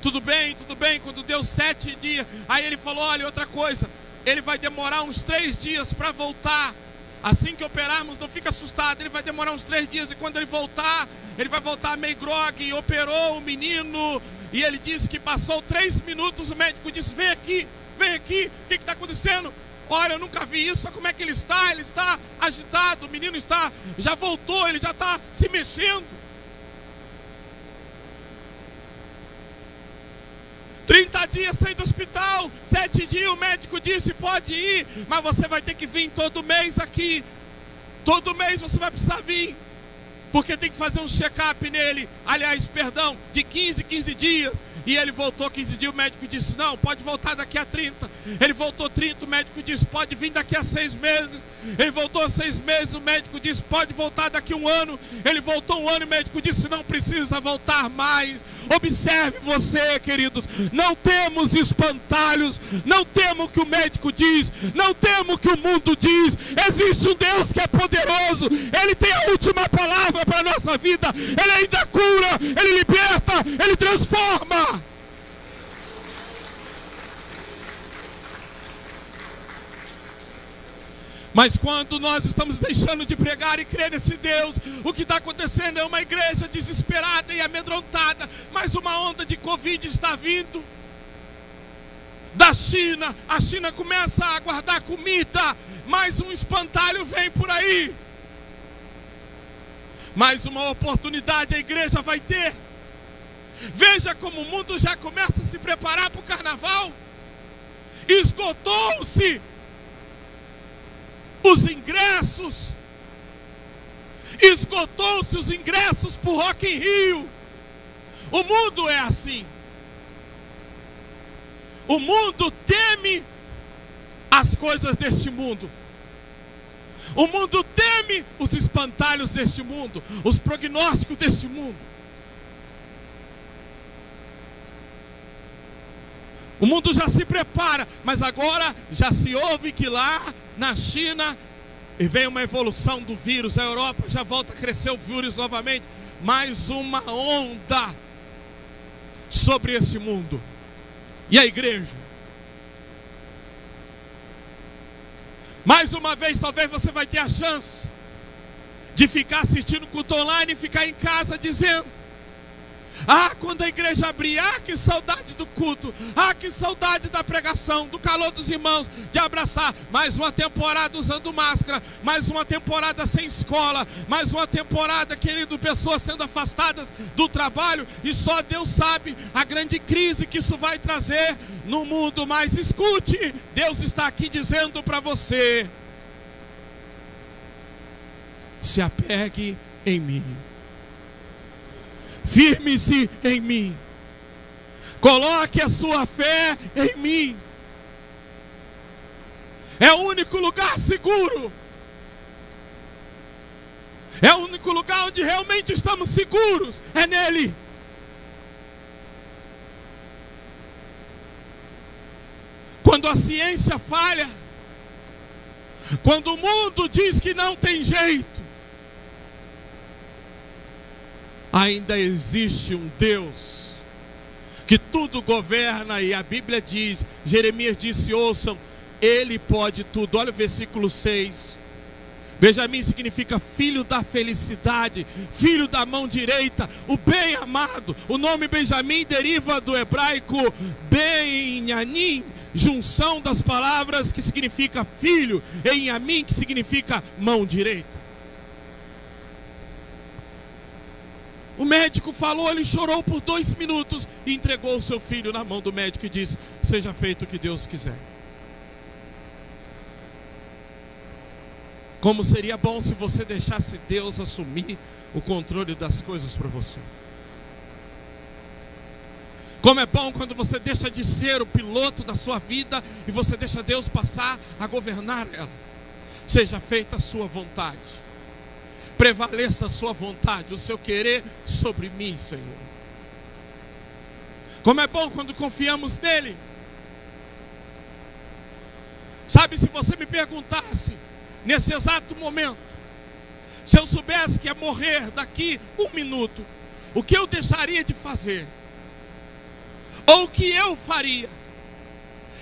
tudo bem, tudo bem. Quando deu 7 dias, aí ele falou: olha, outra coisa, ele vai demorar uns 3 dias para voltar. Assim que operarmos, não fica assustado, ele vai demorar uns 3 dias. E quando ele voltar, ele vai voltar meio grogue. E operou o menino. E ele disse que passou 3 minutos. O médico disse: vem aqui, o que está acontecendo? Olha, eu nunca vi isso, como é que ele está? Ele está agitado, o menino já voltou, ele já está se mexendo. 30 dias saí do hospital, 7 dias o médico disse: pode ir, mas você vai ter que vir todo mês aqui. Todo mês você vai precisar vir, porque tem que fazer um check-up nele. Aliás, perdão, de 15 dias. E ele voltou 15 dias, o médico disse: não, pode voltar daqui a 30. Ele voltou 30, o médico disse: pode vir daqui a 6 meses. Ele voltou 6 meses, o médico disse: pode voltar daqui a 1 ano. Ele voltou 1 ano, o médico disse: não precisa voltar mais. Observe você, queridos, não temos espantalhos, não temos o que o médico diz, não temos o que o mundo diz. Existe um Deus que é poderoso, Ele tem a última palavra para a nossa vida. Ele ainda cura, Ele liberta, Ele transforma. Mas quando nós estamos deixando de pregar e crer nesse Deus, o que está acontecendo é uma igreja desesperada e amedrontada. Mas uma onda de Covid está vindo da China. A China começa a guardar comida. Mais um espantalho vem por aí. Mais uma oportunidade a igreja vai ter. Veja como o mundo já começa a se preparar para o carnaval. Esgotou-se os ingressos. Esgotou-se os ingressos para o Rock in Rio. O mundo é assim. O mundo teme as coisas deste mundo. O mundo teme os espantalhos deste mundo, os prognósticos deste mundo. O mundo já se prepara, mas agora já se ouve que lá na China vem uma evolução do vírus. A Europa já volta a crescer o vírus novamente. Mais uma onda sobre esse mundo. E a igreja? Mais uma vez, talvez você vai ter a chance de ficar assistindo culto online e ficar em casa dizendo: Ah, quando a igreja abrir, ah, que saudade do culto, ah, que saudade da pregação, do calor dos irmãos, de abraçar. Mais uma temporada usando máscara, mais uma temporada sem escola, mais uma temporada, querido, pessoas sendo afastadas do trabalho, e só Deus sabe a grande crise que isso vai trazer no mundo. Mas escute, Deus está aqui dizendo para você: se apegue em mim. Firme-se em mim. Coloque a sua fé em mim. É o único lugar seguro. É o único lugar onde realmente estamos seguros. É nele. Quando a ciência falha, quando o mundo diz que não tem jeito, ainda existe um Deus que tudo governa, e a Bíblia diz, Jeremias disse, ouçam, Ele pode tudo. Olha o versículo 6. Benjamim significa filho da felicidade, filho da mão direita, o bem amado. O nome Benjamim deriva do hebraico Benyamin, junção das palavras que significa filho, e Yamim, que significa mão direita. O médico falou, ele chorou por 2 minutos e entregou o seu filho na mão do médico e disse: seja feito o que Deus quiser. Como seria bom se você deixasse Deus assumir o controle das coisas para você. Como é bom quando você deixa de ser o piloto da sua vida e você deixa Deus passar a governar ela. Seja feita a sua vontade. Prevaleça a sua vontade, o seu querer sobre mim, Senhor. Como é bom quando confiamos nele. Sabe, se você me perguntasse, nesse exato momento, se eu soubesse que ia morrer daqui 1 minuto, o que eu deixaria de fazer? Ou o que eu faria?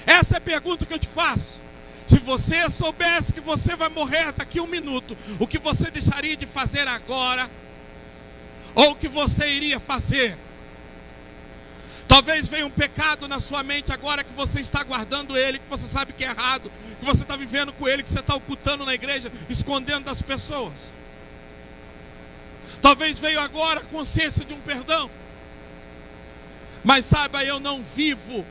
Essa é a pergunta que eu te faço. Se você soubesse que você vai morrer daqui 1 minuto, o que você deixaria de fazer agora? Ou o que você iria fazer? Talvez venha um pecado na sua mente agora que você está guardando ele, que você sabe que é errado, que você está vivendo com ele, que você está ocultando na igreja, escondendo das pessoas. Talvez veio agora a consciência de um perdão. Mas saiba, eu não vivo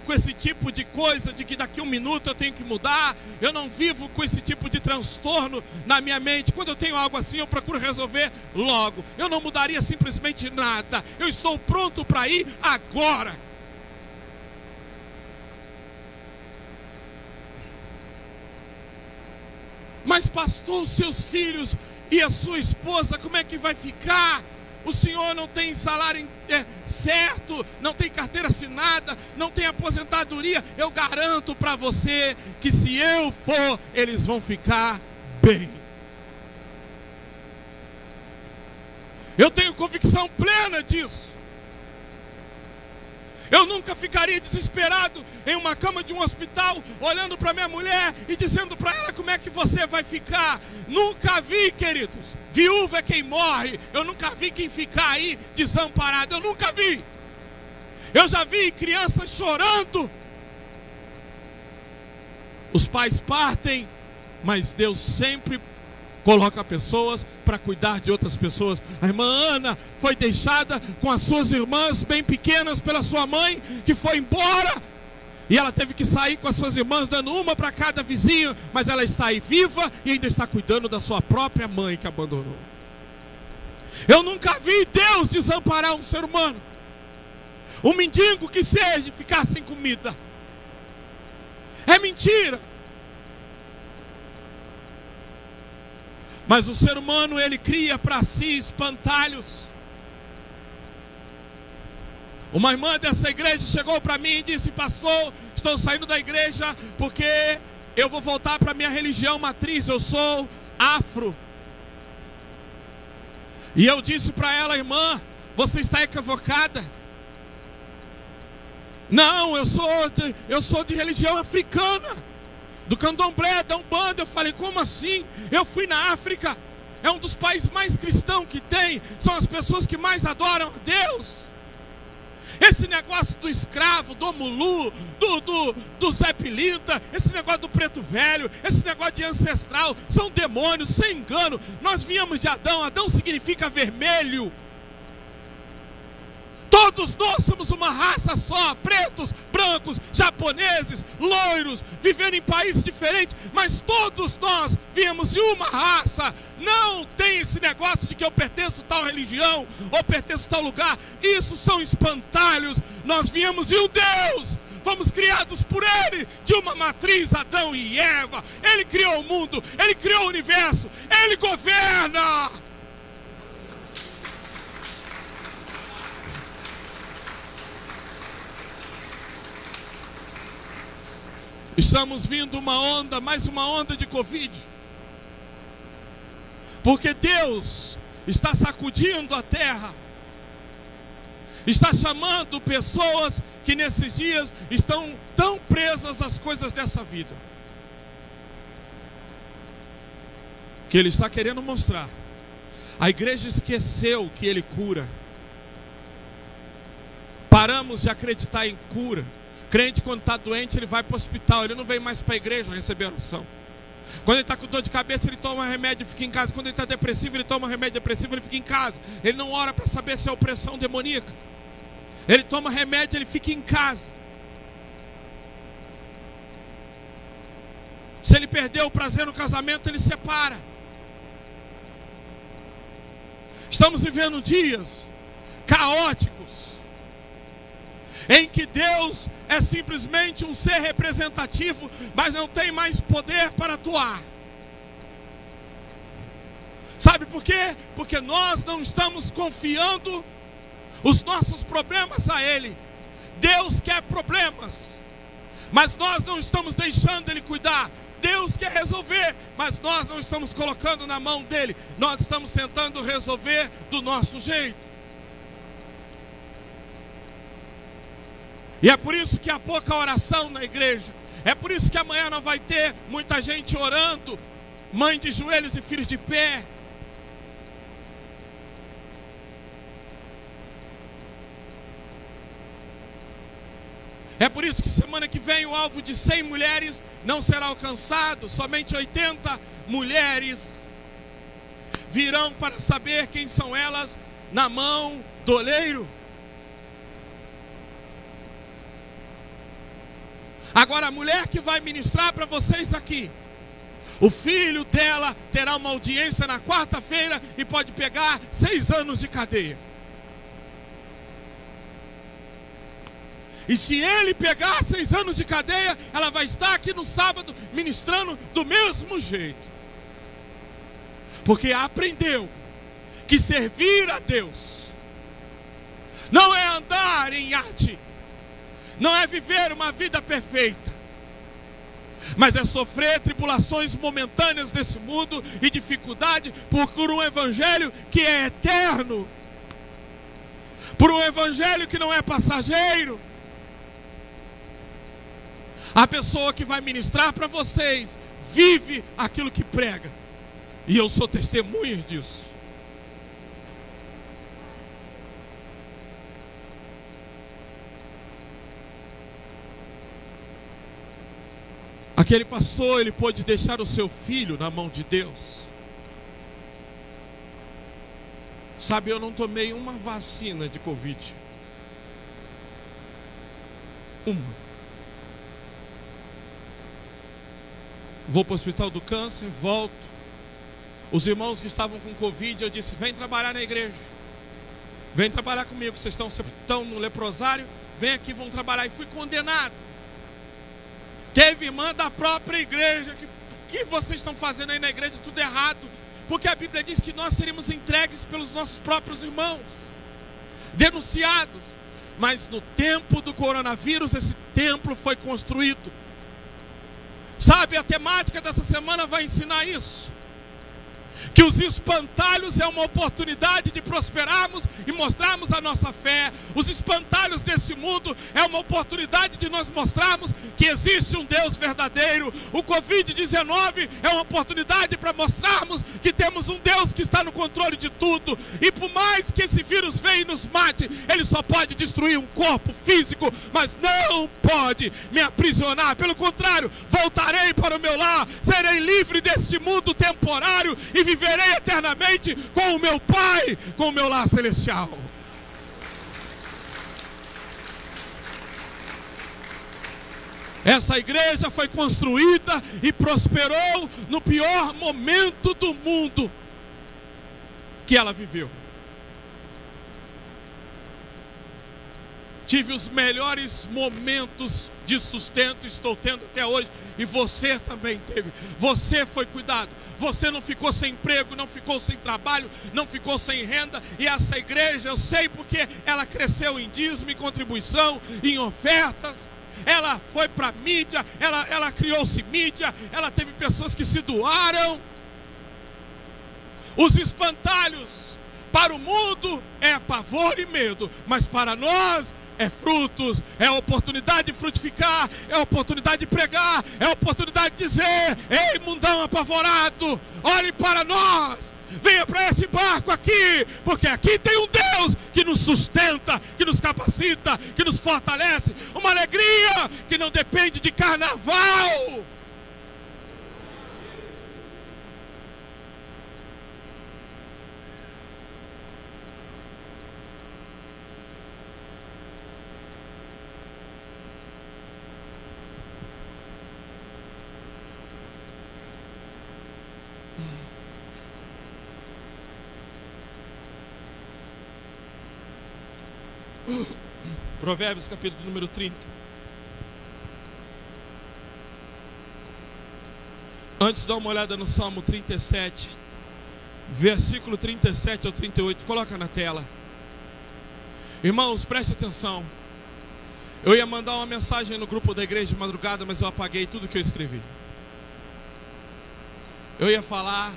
com esse tipo de coisa, de que daqui 1 minuto eu tenho que mudar. Eu não vivo com esse tipo de transtorno na minha mente. Quando eu tenho algo assim, eu procuro resolver logo. Eu não mudaria simplesmente nada. Eu estou pronto para ir agora. Mas pastor, os seus filhos e a sua esposa, como é que vai ficar? O senhor não tem salário certo, não tem carteira assinada, não tem aposentadoria. Eu garanto para você que se eu for, eles vão ficar bem. Eu tenho convicção plena disso. Eu nunca ficaria desesperado em uma cama de um hospital, olhando para minha mulher e dizendo para ela como é que você vai ficar. Nunca vi, queridos. Viúva é quem morre. Eu nunca vi quem ficar aí desamparado. Eu nunca vi. Eu já vi crianças chorando. Os pais partem, mas Deus sempre coloca pessoas para cuidar de outras pessoas. A irmã Ana foi deixada com as suas irmãs bem pequenas pela sua mãe, que foi embora, e ela teve que sair com as suas irmãs, dando uma para cada vizinho, mas ela está aí viva e ainda está cuidando da sua própria mãe que abandonou. Eu nunca vi Deus desamparar um ser humano, um mendigo que seja, ficar sem comida. É mentira. Mas o ser humano, ele cria para si espantalhos. Uma irmã dessa igreja chegou para mim e disse: pastor, estou saindo da igreja porque eu vou voltar para a minha religião matriz, eu sou afro. E eu disse para ela: irmã, você está equivocada. Não, eu sou de religião africana, do candomblé, da Umbanda. Eu falei: como assim? Eu fui na África, é um dos países mais cristãos que tem, são as pessoas que mais adoram a Deus. Esse negócio do escravo, do Mulu, do Zé Pilintra, esse negócio do preto velho, esse negócio de ancestral, são demônios, sem engano. Nós viemos de Adão, Adão significa vermelho. Todos nós somos uma raça só, pretos, brancos, japoneses, loiros, vivendo em países diferentes, mas todos nós viemos de uma raça. Não tem esse negócio de que eu pertenço a tal religião, ou pertenço a tal lugar. Isso são espantalhos. Nós viemos de um Deus, fomos criados por Ele, de uma matriz, Adão e Eva. Ele criou o mundo, Ele criou o universo, Ele governa. Estamos vindo uma onda, mais uma onda de Covid. Porque Deus está sacudindo a terra. Está chamando pessoas que nesses dias estão tão presas às coisas dessa vida. Que Ele está querendo mostrar. A igreja esqueceu que Ele cura. Paramos de acreditar em cura. Crente, quando está doente, ele vai para o hospital. Ele não vem mais para a igreja receber oração. Quando ele está com dor de cabeça, ele toma remédio e fica em casa. Quando ele está depressivo, ele toma remédio depressivo, ele fica em casa. Ele não ora para saber se é opressão demoníaca. Ele toma remédio, ele fica em casa. Se ele perdeu o prazer no casamento, ele separa. Estamos vivendo dias caóticos, em que Deus é simplesmente um ser representativo, mas não tem mais poder para atuar. Sabe por quê? Porque nós não estamos confiando os nossos problemas a Ele. Deus quer problemas, mas nós não estamos deixando Ele cuidar. Deus quer resolver, mas nós não estamos colocando na mão dEle. Nós estamos tentando resolver do nosso jeito. E é por isso que há pouca oração na igreja. É por isso que amanhã não vai ter muita gente orando, mãe de joelhos e filhos de pé. É por isso que semana que vem o alvo de 100 mulheres não será alcançado. Somente 80 mulheres virão para saber quem são elas na mão do oleiro. Agora, a mulher que vai ministrar para vocês aqui, o filho dela terá uma audiência na quarta-feira e pode pegar 6 anos de cadeia. E se ele pegar 6 anos de cadeia, ela vai estar aqui no sábado ministrando do mesmo jeito. Porque aprendeu que servir a Deus não é andar em iate, não é viver uma vida perfeita, mas é sofrer tribulações momentâneas desse mundo e dificuldade por um evangelho que é eterno, por um evangelho que não é passageiro. A pessoa que vai ministrar para vocês vive aquilo que prega, e eu sou testemunha disso. Aquele pastor, ele pôde deixar o seu filho na mão de Deus. Sabe, eu não tomei uma vacina de Covid. Uma. Vou para o hospital do câncer, volto. Os irmãos que estavam com Covid, eu disse: vem trabalhar na igreja. Vem trabalhar comigo, vocês estão no leprosário, vem aqui, vão trabalhar. E fui condenado. Teve irmã da própria igreja que vocês estão fazendo aí na igreja, tudo errado. Porque a Bíblia diz que nós seríamos entregues pelos nossos próprios irmãos, denunciados. Mas no tempo do coronavírus, esse templo foi construído. Sabe, a temática dessa semana vai ensinar isso. Que os espantalhos é uma oportunidade de prosperarmos e mostrarmos a nossa fé. Os espantalhos desse mundo é uma oportunidade de nós mostrarmos que existe um Deus verdadeiro. O Covid-19 é uma oportunidade para mostrarmos que temos um Deus que está no controle de tudo. E por mais que esse vírus venha e nos mate, ele só pode destruir um corpo físico, mas não pode me aprisionar. Pelo contrário, voltarei para o meu lar, serei livre deste mundo temporário e viverei eternamente com o meu Pai, com o meu lar celestial. Essa igreja foi construída e prosperou no pior momento do mundo que ela viveu. Tive os melhores momentos de sustento, estou tendo até hoje, e você também teve. Você foi cuidado, você não ficou sem emprego, não ficou sem trabalho, não ficou sem renda. E essa igreja, eu sei porque ela cresceu em dízimo, em contribuição, em ofertas. Ela foi para a mídia, ela criou-se mídia, ela teve pessoas que se doaram. Os espantalhos para o mundo é pavor e medo, mas para nós é frutos, é oportunidade de frutificar, é oportunidade de pregar, é oportunidade de dizer: ei, mundão apavorado, olhe para nós, venha para esse barco aqui, porque aqui tem um Deus que nos sustenta, que nos capacita, que nos fortalece. Uma alegria que não depende de carnaval. Provérbios capítulo número 30. Antes dá uma olhada no Salmo 37, versículo 37 ao 38, coloca na tela. Irmãos, preste atenção. Eu ia mandar uma mensagem no grupo da igreja de madrugada, mas eu apaguei tudo que eu escrevi. Eu ia falar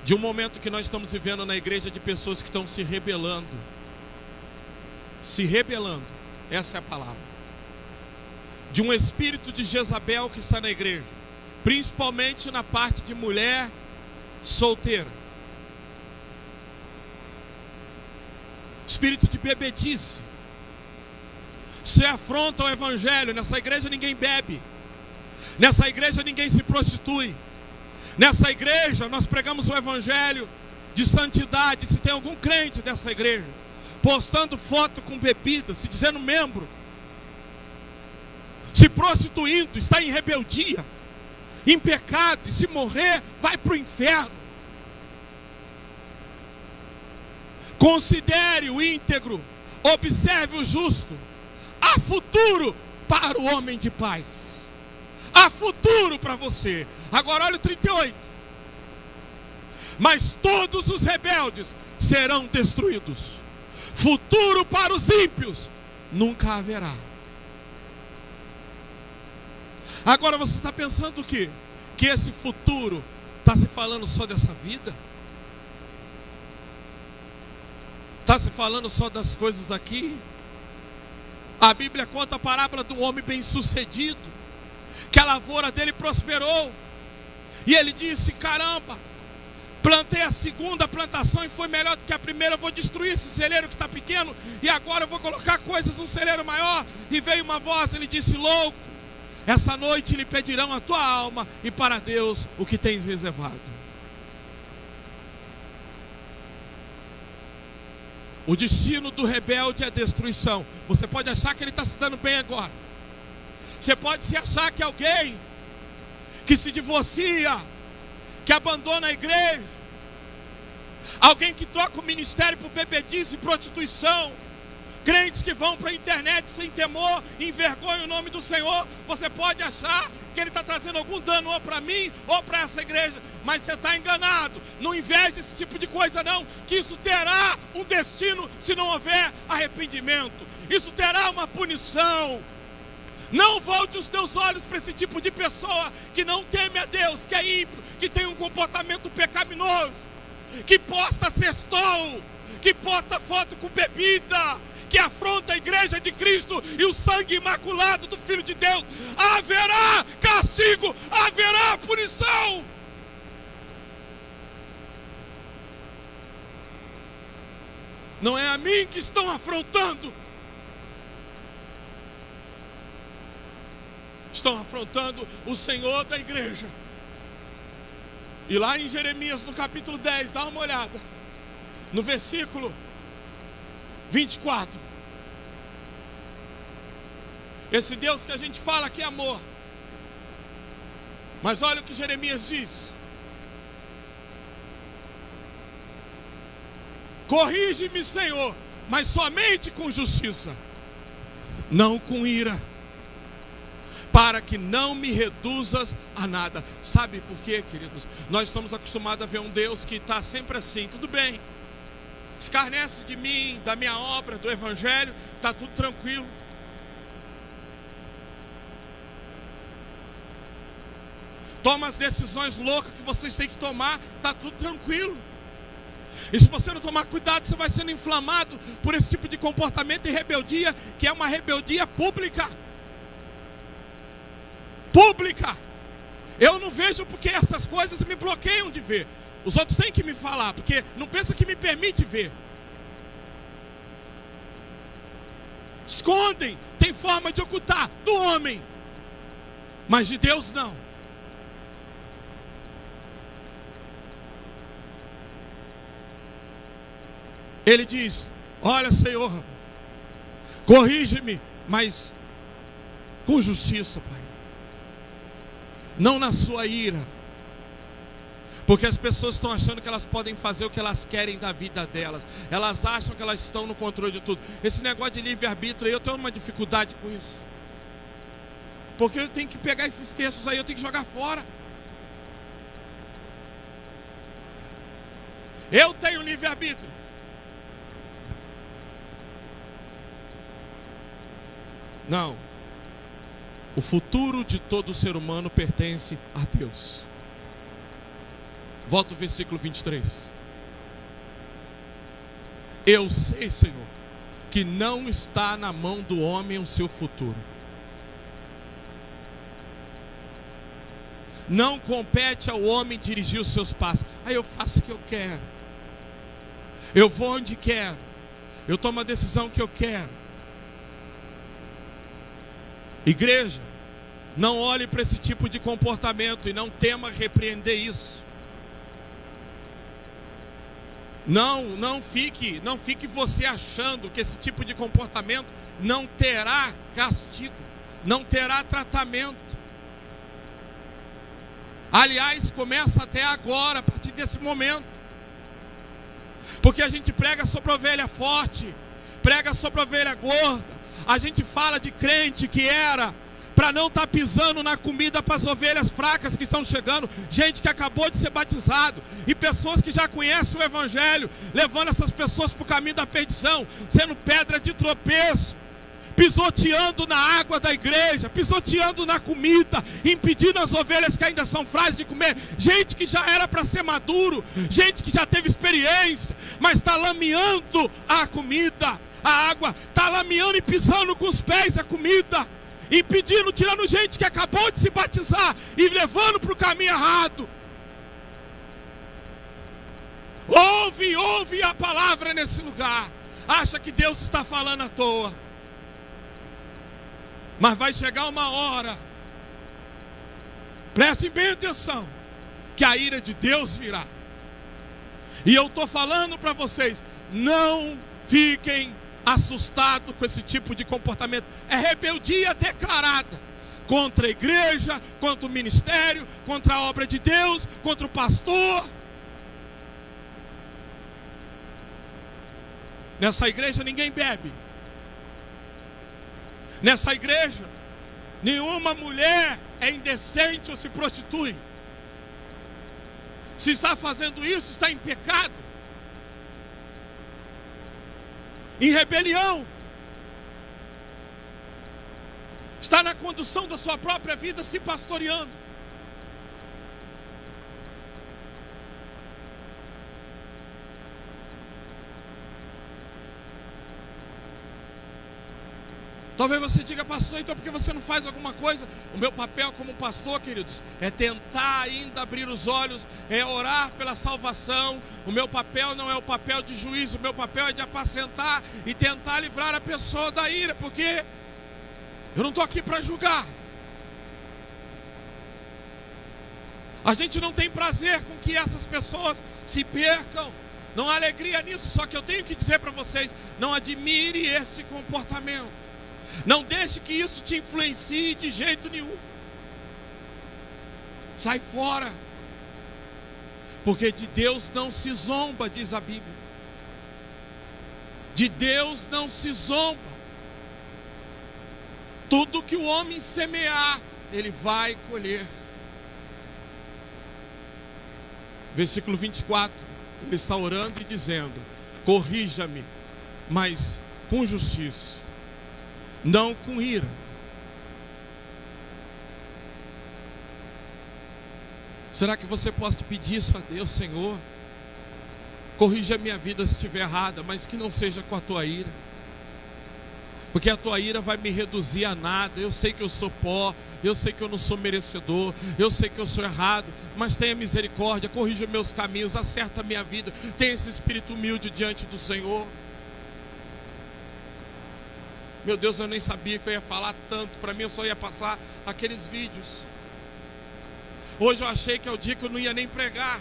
de um momento que nós estamos vivendo na igreja, de pessoas que estão se rebelando. Se rebelando, essa é a palavra. De um espírito de Jezabel que está na igreja, principalmente na parte de mulher solteira. Espírito de bebedice. Se afronta ao evangelho. Nessa igreja ninguém bebe, nessa igreja ninguém se prostitui, nessa igreja nós pregamos o evangelho de santidade. Se tem algum crente dessa igreja postando foto com bebida, se dizendo membro, se prostituindo, está em rebeldia, em pecado, e se morrer, vai para o inferno. Considere o íntegro, observe o justo. Há futuro para o homem de paz, há futuro para você. Agora olha o 38. Mas todos os rebeldes serão destruídos. Futuro para os ímpios nunca haverá. Agora você está pensando o quê? Que esse futuro está se falando só dessa vida? Está se falando só das coisas aqui? A Bíblia conta a parábola de um homem bem sucedido, que a lavoura dele prosperou, e ele disse: caramba, plantei a segunda plantação e foi melhor do que a primeira. Eu vou destruir esse celeiro que está pequeno, e agora eu vou colocar coisas num celeiro maior. E veio uma voz, ele disse: louco, essa noite lhe pedirão a tua alma, e para Deus o que tens reservado. O destino do rebelde é a destruição. Você pode achar que ele está se dando bem agora. Você pode se achar que alguém que se divorcia, que abandona a igreja, alguém que troca o ministério por bebedice e prostituição, crentes que vão para a internet sem temor, envergonham o nome do Senhor. Você pode achar que ele está trazendo algum dano ou para mim ou para essa igreja, mas você está enganado. Não inveje esse tipo de coisa não, que isso terá um destino se não houver arrependimento. Isso terá uma punição. Não volte os teus olhos para esse tipo de pessoa que não teme a Deus, que é ímpio, que tem um comportamento pecaminoso, que posta sextou, que posta foto com bebida, que afronta a igreja de Cristo e o sangue imaculado do Filho de Deus. Haverá castigo, haverá punição. Não é a mim que estão afrontando. Estão afrontando o Senhor da igreja. E lá em Jeremias, no capítulo 10, dá uma olhada. No versículo 24. Esse Deus que a gente fala que é amor. Mas olha o que Jeremias diz. Corrige-me, Senhor, mas somente com justiça, não com ira, para que não me reduzas a nada. Sabe por quê, queridos? Nós estamos acostumados a ver um Deus que está sempre assim, tudo bem, escarnece de mim, da minha obra, do evangelho, está tudo tranquilo. Toma as decisões loucas que vocês têm que tomar, está tudo tranquilo. E se você não tomar cuidado, você vai sendo inflamado por esse tipo de comportamento e rebeldia, que é uma rebeldia pública. Pública. Eu não vejo porque essas coisas me bloqueiam de ver. Os outros têm que me falar, porque não pensa que me permite ver. Escondem, tem forma de ocultar do homem, mas de Deus não. Ele diz: olha, Senhor, corrige-me, mas com justiça, Pai, não na sua ira, porque as pessoas estão achando que elas podem fazer o que elas querem da vida delas, elas acham que elas estão no controle de tudo. Esse negócio de livre-arbítrio aí, eu tenho uma dificuldade com isso, porque eu tenho que pegar esses textos aí, eu tenho que jogar fora. Eu tenho livre-arbítrio. Não, o futuro de todo ser humano pertence a Deus. Volta ao versículo 23. Eu sei, Senhor, que não está na mão do homem o seu futuro. Não compete ao homem dirigir os seus passos. Aí eu faço o que eu quero, eu vou onde quero, eu tomo a decisão que eu quero. Igreja, não olhe para esse tipo de comportamento e não tema repreender isso. Não fique você achando que esse tipo de comportamento não terá castigo, não terá tratamento. Aliás, começa até agora, a partir desse momento. Porque a gente prega sobre a ovelha forte, prega sobre a ovelha gorda. A gente fala de crente que era para não estar pisando na comida para as ovelhas fracas que estão chegando, gente que acabou de ser batizado, e pessoas que já conhecem o evangelho, levando essas pessoas para o caminho da perdição, sendo pedra de tropeço, pisoteando na água da igreja, pisoteando na comida, impedindo as ovelhas que ainda são frágeis de comer. Gente que já era para ser maduro, gente que já teve experiência, mas está lameando a comida, a água, está lameando e pisando com os pés a comida, impedindo, tirando gente que acabou de se batizar e levando para o caminho errado. Ouve a palavra nesse lugar. Acha que Deus está falando à toa, mas vai chegar uma hora, prestem bem atenção, que a ira de Deus virá. E eu estou falando para vocês, não fiquem assustados com esse tipo de comportamento. É rebeldia declarada contra a igreja, contra o ministério, contra a obra de Deus, contra o pastor. Nessa igreja ninguém bebe. Nessa igreja nenhuma mulher é indecente ou se prostitui. Se está fazendo isso, está em pecado, em rebelião. está na condução da sua própria vida, se pastoreando. Talvez você diga: pastor, então por que você não faz alguma coisa? O meu papel como pastor, queridos, é tentar ainda abrir os olhos, é orar pela salvação. O meu papel não é o papel de juízo, o meu papel é de apacentar e tentar livrar a pessoa da ira, porque eu não estou aqui para julgar. A gente não tem prazer com que essas pessoas se percam, não há alegria nisso. Só que eu tenho que dizer para vocês: não admire esse comportamento. Não deixe que isso te influencie de jeito nenhum. Sai fora. Porque de Deus não se zomba, diz a Bíblia. De Deus não se zomba. Tudo que o homem semear, ele vai colher. Versículo 24. Ele está orando e dizendo: corrija-me, mas com justiça, não com ira. Será que você pode pedir isso a Deus? Senhor, corrija a minha vida se estiver errada, mas que não seja com a tua ira, porque a tua ira vai me reduzir a nada. Eu sei que eu sou pó, eu sei que eu não sou merecedor, eu sei que eu sou errado, mas tenha misericórdia, corrija meus caminhos, acerta a minha vida. Tenha esse espírito humilde diante do Senhor. Meu Deus, eu nem sabia que eu ia falar tanto. Para mim eu só ia passar aqueles vídeos. Hoje eu achei que é o dia que eu não ia nem pregar.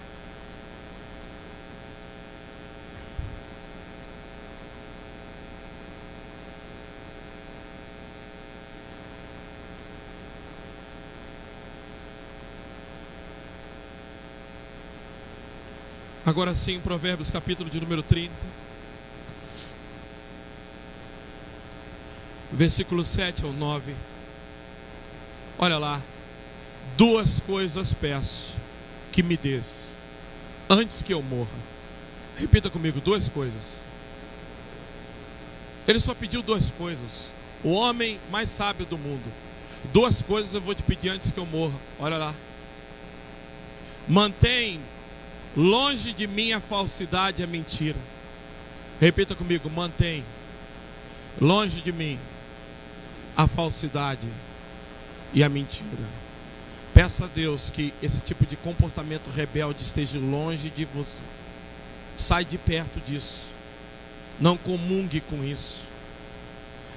Agora sim, Provérbios capítulo de número 30. Versículo 7 ao 9. Olha lá. Duas coisas peço que me des antes que eu morra. Repita comigo: duas coisas. Ele só pediu duas coisas. O homem mais sábio do mundo. Duas coisas eu vou te pedir antes que eu morra. Olha lá. Mantém longe de mim a falsidade e a mentira. Repita comigo: mantém longe de mim a falsidade e a mentira. Peça a Deus que esse tipo de comportamento rebelde esteja longe de você. Sai de perto disso. Não comungue com isso.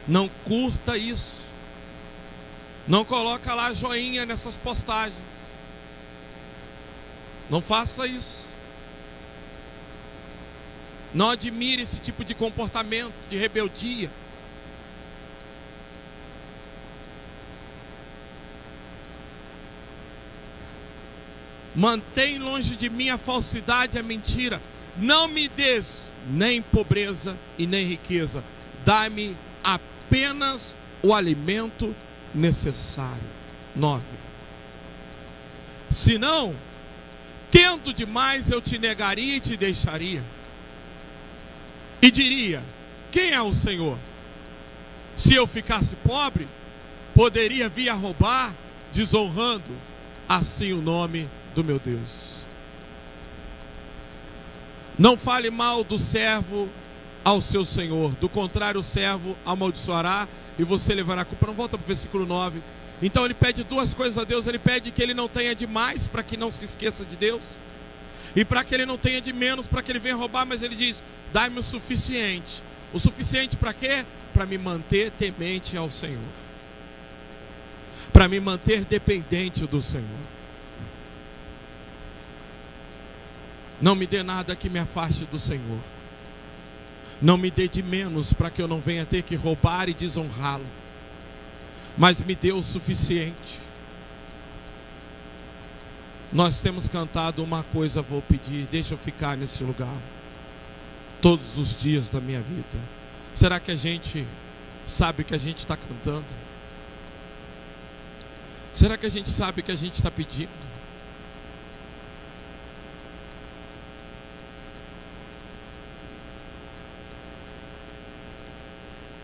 Não curta isso. Não coloca lá joinha nessas postagens. Não faça isso. Não admire esse tipo de comportamento de rebeldia. Mantém longe de mim a falsidade e a mentira. Não me des nem pobreza e nem riqueza. Dá-me apenas o alimento necessário. 9. Senão, tendo demais, eu te negaria e te deixaria. E diria: quem é o Senhor? Se eu ficasse pobre, poderia vir a roubar, desonrando assim o nome do meu Deus. Não fale mal do servo ao seu senhor, do contrário o servo amaldiçoará e você levará a culpa. Não, volta para o versículo 9. Então ele pede duas coisas a Deus. Ele pede que ele não tenha demais, para que não se esqueça de Deus, e para que ele não tenha de menos, para que ele venha roubar. Mas ele diz: dai-me o suficiente. O suficiente para quê? Para me manter temente ao Senhor, para me manter dependente do Senhor. Não me dê nada que me afaste do Senhor. Não me dê de menos, para que eu não venha ter que roubar e desonrá-lo. Mas me dê o suficiente. Nós temos cantado: uma coisa vou pedir, deixa eu ficar nesse lugar todos os dias da minha vida. Será que a gente sabe o que a gente está cantando? Será que a gente sabe o que a gente está pedindo?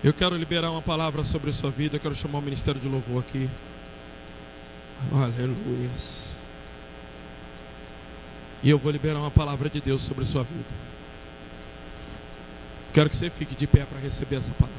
Eu quero liberar uma palavra sobre a sua vida. Eu quero chamar o ministério de louvor aqui. Aleluia. E eu vou liberar uma palavra de Deus sobre a sua vida. Quero que você fique de pé para receber essa palavra.